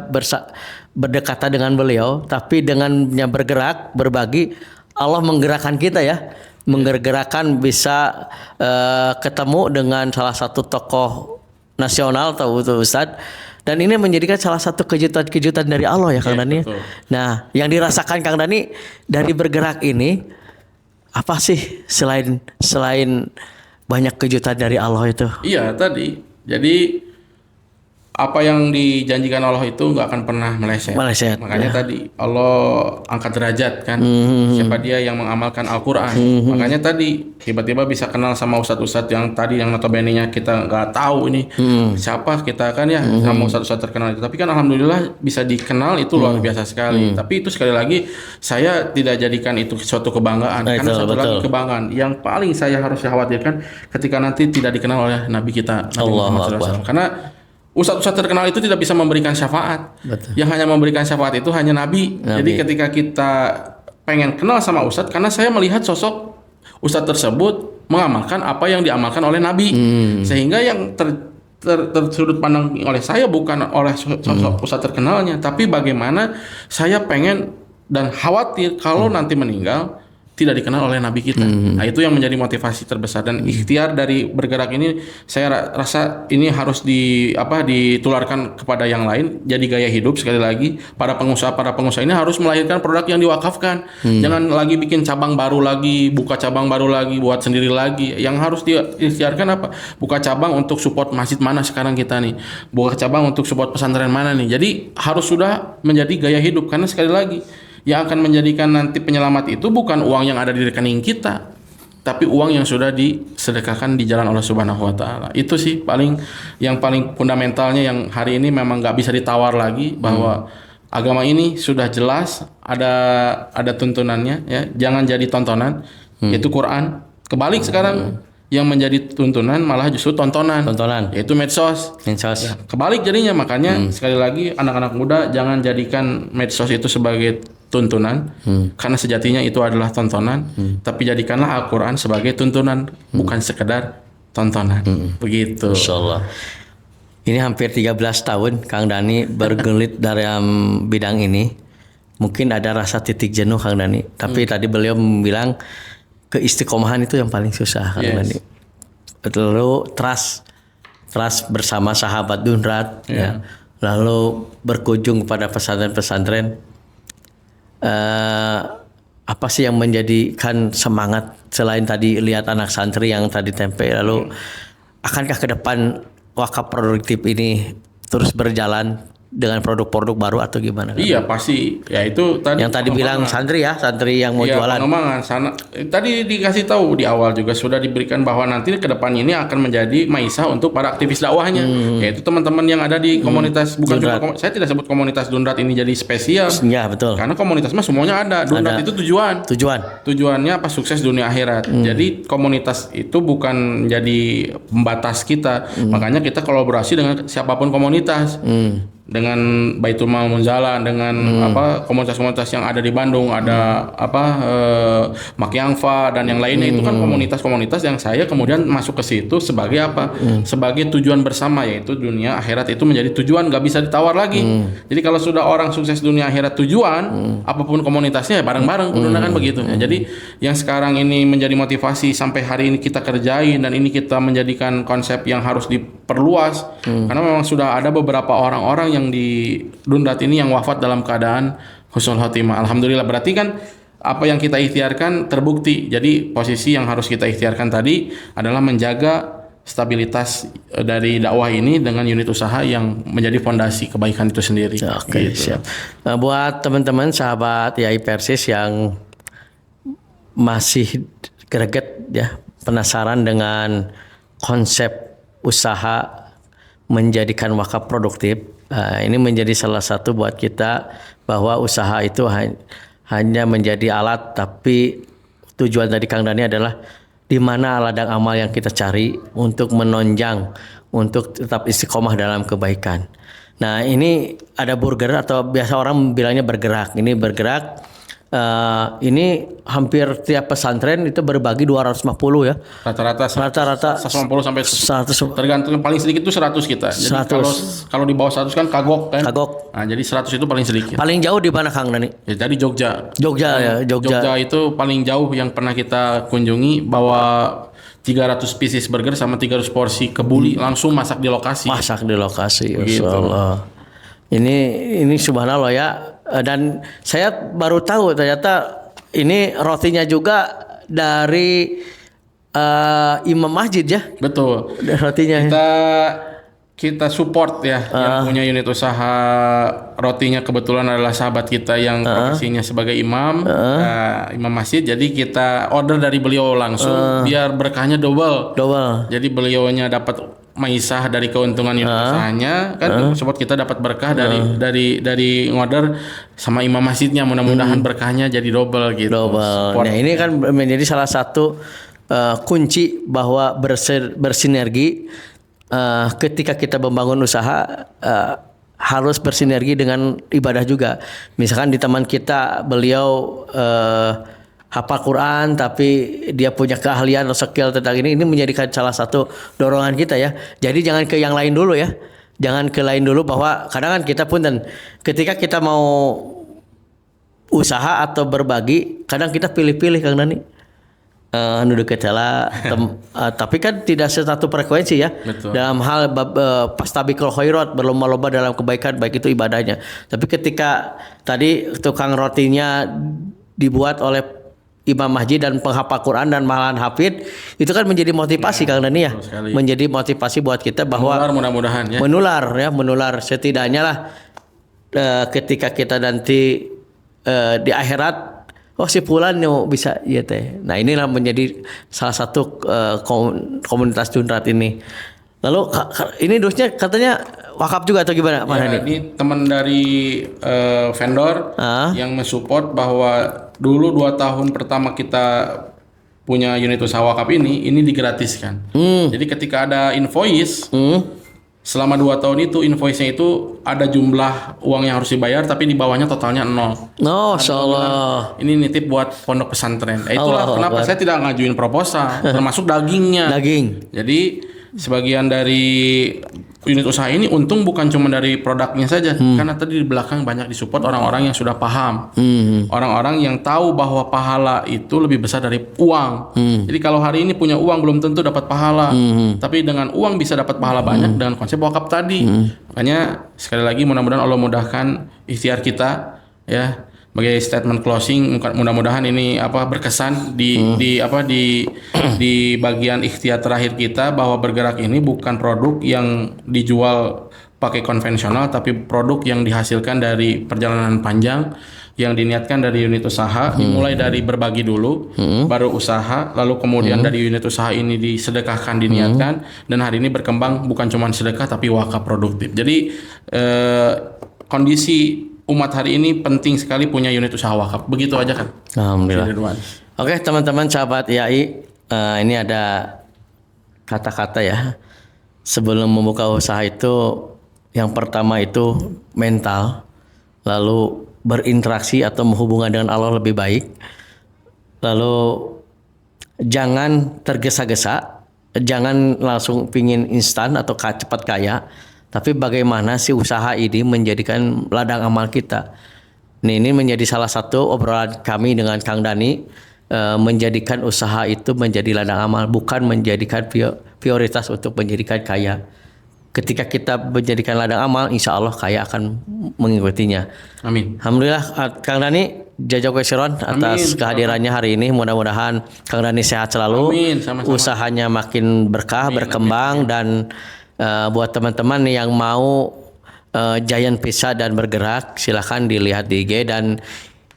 berdekatan dengan beliau, tapi dengannya bergerak, berbagi, Allah menggerakkan kita ya, menggerakkan bisa ketemu dengan salah satu tokoh nasional atau ustadz, dan ini menjadikan salah satu kejutan-kejutan dari Allah ya Kang Dani. Nah, yang dirasakan Kang Dani dari bergerak ini apa sih selain banyak kejutan dari Allah itu? Iya tadi. Jadi apa yang dijanjikan Allah itu nggak akan pernah meleset. Makanya tadi Allah angkat derajat kan. Siapa dia yang mengamalkan Al-Quran. Makanya tadi tiba-tiba bisa kenal sama ustadz-ustadz yang tadi yang notabene-nya kita nggak tahu ini siapa kita kan ya sama ustadz-ustadz terkenal itu. Tapi kan alhamdulillah bisa dikenal itu luar biasa sekali. Tapi itu sekali lagi saya tidak jadikan itu suatu kebanggaan. Karena satu lagi kebanggaan yang paling saya harus khawatirkan ketika nanti tidak dikenal oleh Nabi kita. Karena ustadz-ustadz terkenal itu tidak bisa memberikan syafaat. Yang hanya memberikan syafaat itu hanya Nabi. Jadi ketika kita pengen kenal sama ustadz, karena saya melihat sosok ustadz tersebut mengamalkan apa yang diamalkan oleh Nabi. Sehingga yang tersudut pandang oleh saya bukan oleh sosok ustadz terkenalnya, tapi bagaimana saya pengen dan khawatir kalau nanti meninggal tidak dikenal oleh Nabi kita. Nah, itu yang menjadi motivasi terbesar dan ikhtiar dari bergerak ini saya rasa ini harus ditularkan kepada yang lain jadi gaya hidup. Sekali lagi para pengusaha ini harus melahirkan produk yang diwakafkan. Jangan lagi bikin cabang baru lagi, buka cabang baru lagi, buat sendiri lagi. Yang harus diikhtiarkan apa? Buka cabang untuk support masjid mana sekarang kita nih. Buka cabang untuk support pesantren mana nih. Jadi harus sudah menjadi gaya hidup karena sekali lagi yang akan menjadikan nanti penyelamat itu bukan uang yang ada di rekening kita, tapi uang yang sudah disedekahkan di jalan Allah Subhanahu wa taala. Itu sih paling fundamentalnya yang hari ini memang nggak bisa ditawar lagi, bahwa agama ini sudah jelas ada tuntunannya ya, jangan jadi tontonan, yaitu Quran. Kebalik sekarang yang menjadi tuntunan malah justru tontonan yaitu medsos. Ya, kebalik jadinya, makanya sekali lagi anak-anak muda jangan jadikan medsos itu sebagai tuntunan, karena sejatinya itu adalah tontonan, tapi jadikanlah Al-Quran sebagai tuntunan, bukan sekedar tontonan. Begitu. Insyaallah. Ini hampir 13 tahun Kang Dani bergelut dalam bidang ini. Mungkin ada rasa titik jenuh Kang Dani, tapi tadi beliau bilang keistiqomahan itu yang paling susah Kang Dani. Lalu trust bersama sahabat Dunrat ya. Lalu berkunjung kepada pesantren-pesantren. Apa sih yang menjadikan semangat selain tadi lihat anak santri yang tadi tempe, lalu akankah ke depan wakaf produktif ini terus berjalan dengan produk-produk baru atau gimana? Iya pasti ya, itu tadi yang tadi bilang santri yang mau jualan. Pengembangan sana tadi dikasih tahu di awal juga sudah diberikan bahwa nanti ke depan ini akan menjadi maisah untuk para aktivis dakwahnya, yaitu teman-teman yang ada di komunitas saya tidak sebut komunitas Dunrat ini jadi spesial. Ya betul. Karena komunitas mah semuanya ada. Dunrat itu tujuannya apa? Sukses dunia akhirat. Jadi komunitas itu bukan jadi pembatas kita. Makanya kita kolaborasi dengan siapapun komunitas. Dengan Baitul Mal Munzalan, dengan komunitas-komunitas yang ada di Bandung, ada Makyangfa dan yang lainnya, itu kan komunitas-komunitas yang saya kemudian masuk ke situ sebagai sebagai tujuan bersama, yaitu dunia akhirat itu menjadi tujuan, nggak bisa ditawar lagi. Jadi kalau sudah orang sukses dunia akhirat tujuan, apapun komunitasnya ya bareng-bareng kan begitu. Jadi yang sekarang ini menjadi motivasi sampai hari ini kita kerjain, dan ini kita menjadikan konsep yang harus diperluas, karena memang sudah ada beberapa orang-orang yang di Dunrat ini yang wafat dalam keadaan husnul khotimah. Alhamdulillah, berarti kan apa yang kita ikhtiarkan terbukti. Jadi posisi yang harus kita ikhtiarkan tadi adalah menjaga stabilitas dari dakwah ini dengan unit usaha yang menjadi fondasi kebaikan itu sendiri. Oke, gitu. siap. Nah, buat teman-teman sahabat YAI Persis yang masih greget ya, penasaran dengan konsep usaha menjadikan wakaf produktif, ini menjadi salah satu buat kita bahwa usaha itu hanya menjadi alat, tapi tujuan dari Kang Dani adalah di mana ladang amal yang kita cari untuk menonjang, untuk tetap istiqomah dalam kebaikan. Nah, ini ada burger atau biasa orang bilangnya bergerak. Ini bergerak. Ini hampir tiap pesantren itu berbagi 250 ya. Rata-rata 150 sampai 100. tergantung, paling sedikit itu 100 kita. Jadi 100. kalau di bawah 100 kan kagok kan. Kagok. Nah, jadi 100 itu paling sedikit. Paling jauh di mana Kang Dani? Ya, dari Jogja. Jogja ya, Jogja. Jogja itu paling jauh yang pernah kita kunjungi, bawa 300 pieces burger sama 300 porsi kebuli langsung masak di lokasi. Masak di lokasi. Begitu. Insyaallah. Ini subhanallah ya. Dan saya baru tahu ternyata ini rotinya juga dari imam masjid ya. Betul. Rotinya. Kita support ya yang punya unit usaha rotinya, kebetulan adalah sahabat kita yang profesinya sebagai imam, imam masjid. Jadi kita order dari beliau langsung biar berkahnya double. Jadi beliaunya dapat maisah dari keuntungan unit usahanya kan, support kita dapat berkah dari ngorder sama imam masjidnya, mudah-mudahan berkahnya jadi double gitu. Double. Nah, ini kan menjadi salah satu kunci bahwa bersinergi. Ketika kita membangun usaha harus bersinergi dengan ibadah juga. Misalkan di teman kita beliau hafal Quran tapi dia punya keahlian atau skill tentang ini menjadikan salah satu dorongan kita ya. Jadi jangan ke yang lain dulu ya. Jangan ke lain dulu, bahwa kadang kan kita pun dan ketika kita mau usaha atau berbagi kadang kita pilih-pilih Kang Dani. Tapi kan tidak satu frekuensi ya. Betul. Dalam hal pastabikul khairat, berlomba-lomba dalam kebaikan, baik itu ibadahnya. Tapi ketika tadi tukang rotinya dibuat oleh imam masjid dan penghafal Quran dan malahan hafid, itu kan menjadi motivasi Kang Dani ya. Menjadi motivasi buat kita bahwa menular, mudah-mudahan ya. Menular setidaknya lah ketika kita nanti di akhirat, oh si Fulan yang bisa ya teh. Nah, inilah menjadi salah satu komunitas Junrat ini. Lalu ini dosnya katanya wakaf juga atau gimana Pak Hani? Ini teman dari vendor yang mensupport bahwa dulu 2 tahun pertama kita punya unit usaha wakaf ini digratiskan. Jadi ketika ada invoice, selama 2 tahun itu invoice-nya itu ada jumlah uang yang harus dibayar tapi di bawahnya totalnya 0. Oh, insyaallah. Ini nitip buat pondok pesantren. Itulah kenapa saya tidak ngajuin proposal termasuk dagingnya. Daging. Jadi sebagian dari unit usaha ini untung bukan cuma dari produknya saja, karena tadi di belakang banyak disupport orang-orang yang sudah paham, orang-orang yang tahu bahwa pahala itu lebih besar dari uang. Jadi kalau hari ini punya uang belum tentu dapat pahala, tapi dengan uang bisa dapat pahala banyak dengan konsep wakaf tadi. Makanya sekali lagi mudah-mudahan Allah mudahkan ikhtiar kita ya. Sebagai statement closing, mudah-mudahan ini berkesan di bagian ikhtiar terakhir kita, bahwa bergerak ini bukan produk yang dijual pakai konvensional, tapi produk yang dihasilkan dari perjalanan panjang yang diniatkan dari unit usaha, dimulai dari berbagi dulu, baru usaha, lalu kemudian dari unit usaha ini disedekahkan, diniatkan, dan hari ini berkembang bukan cuma sedekah tapi wakaf produktif. Jadi kondisi umat hari ini penting sekali punya unit usaha wakaf. Begitu aja kan. Alhamdulillah. Oke, teman-teman sahabat YAI, ini ada kata-kata ya. Sebelum membuka usaha itu, yang pertama itu mental, lalu berinteraksi atau menghubungkan dengan Allah lebih baik, lalu jangan tergesa-gesa, jangan langsung pingin instan atau cepat kaya, tapi bagaimana si usaha ini menjadikan ladang amal kita. Ini menjadi salah satu obrolan kami dengan Kang Dani, menjadikan usaha itu menjadi ladang amal, bukan menjadikan prioritas untuk menjadikan kaya. ketika kita menjadikan ladang amal, insya Allah kaya akan mengikutinya. Amin. Alhamdulillah Kang Dani, jajak kesiron atas kehadirannya hari ini. Mudah-mudahan Kang Dani sehat selalu. Amin, sama-sama. Usahanya makin berkah, berkembang dan buat teman-teman yang mau Giant Pizza dan bergerak, silahkan dilihat di IG. Dan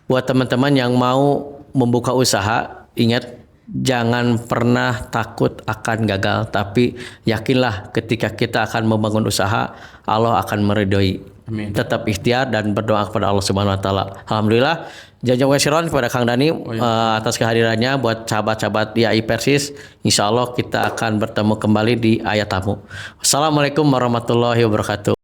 buat teman-teman yang mau membuka usaha, ingat jangan pernah takut akan gagal, tapi yakinlah ketika kita akan membangun usaha, Allah akan meridhoi. Amin. Tetap ikhtiar dan berdoa kepada Allah Subhanahu wa taala. Alhamdulillah, jajak wesiron kepada Kang Dani atas kehadirannya. Buat sahabat-sahabat IAI Persis, insya Allah kita akan bertemu kembali di Ayat Tamu. Wassalamualaikum warahmatullahi wabarakatuh.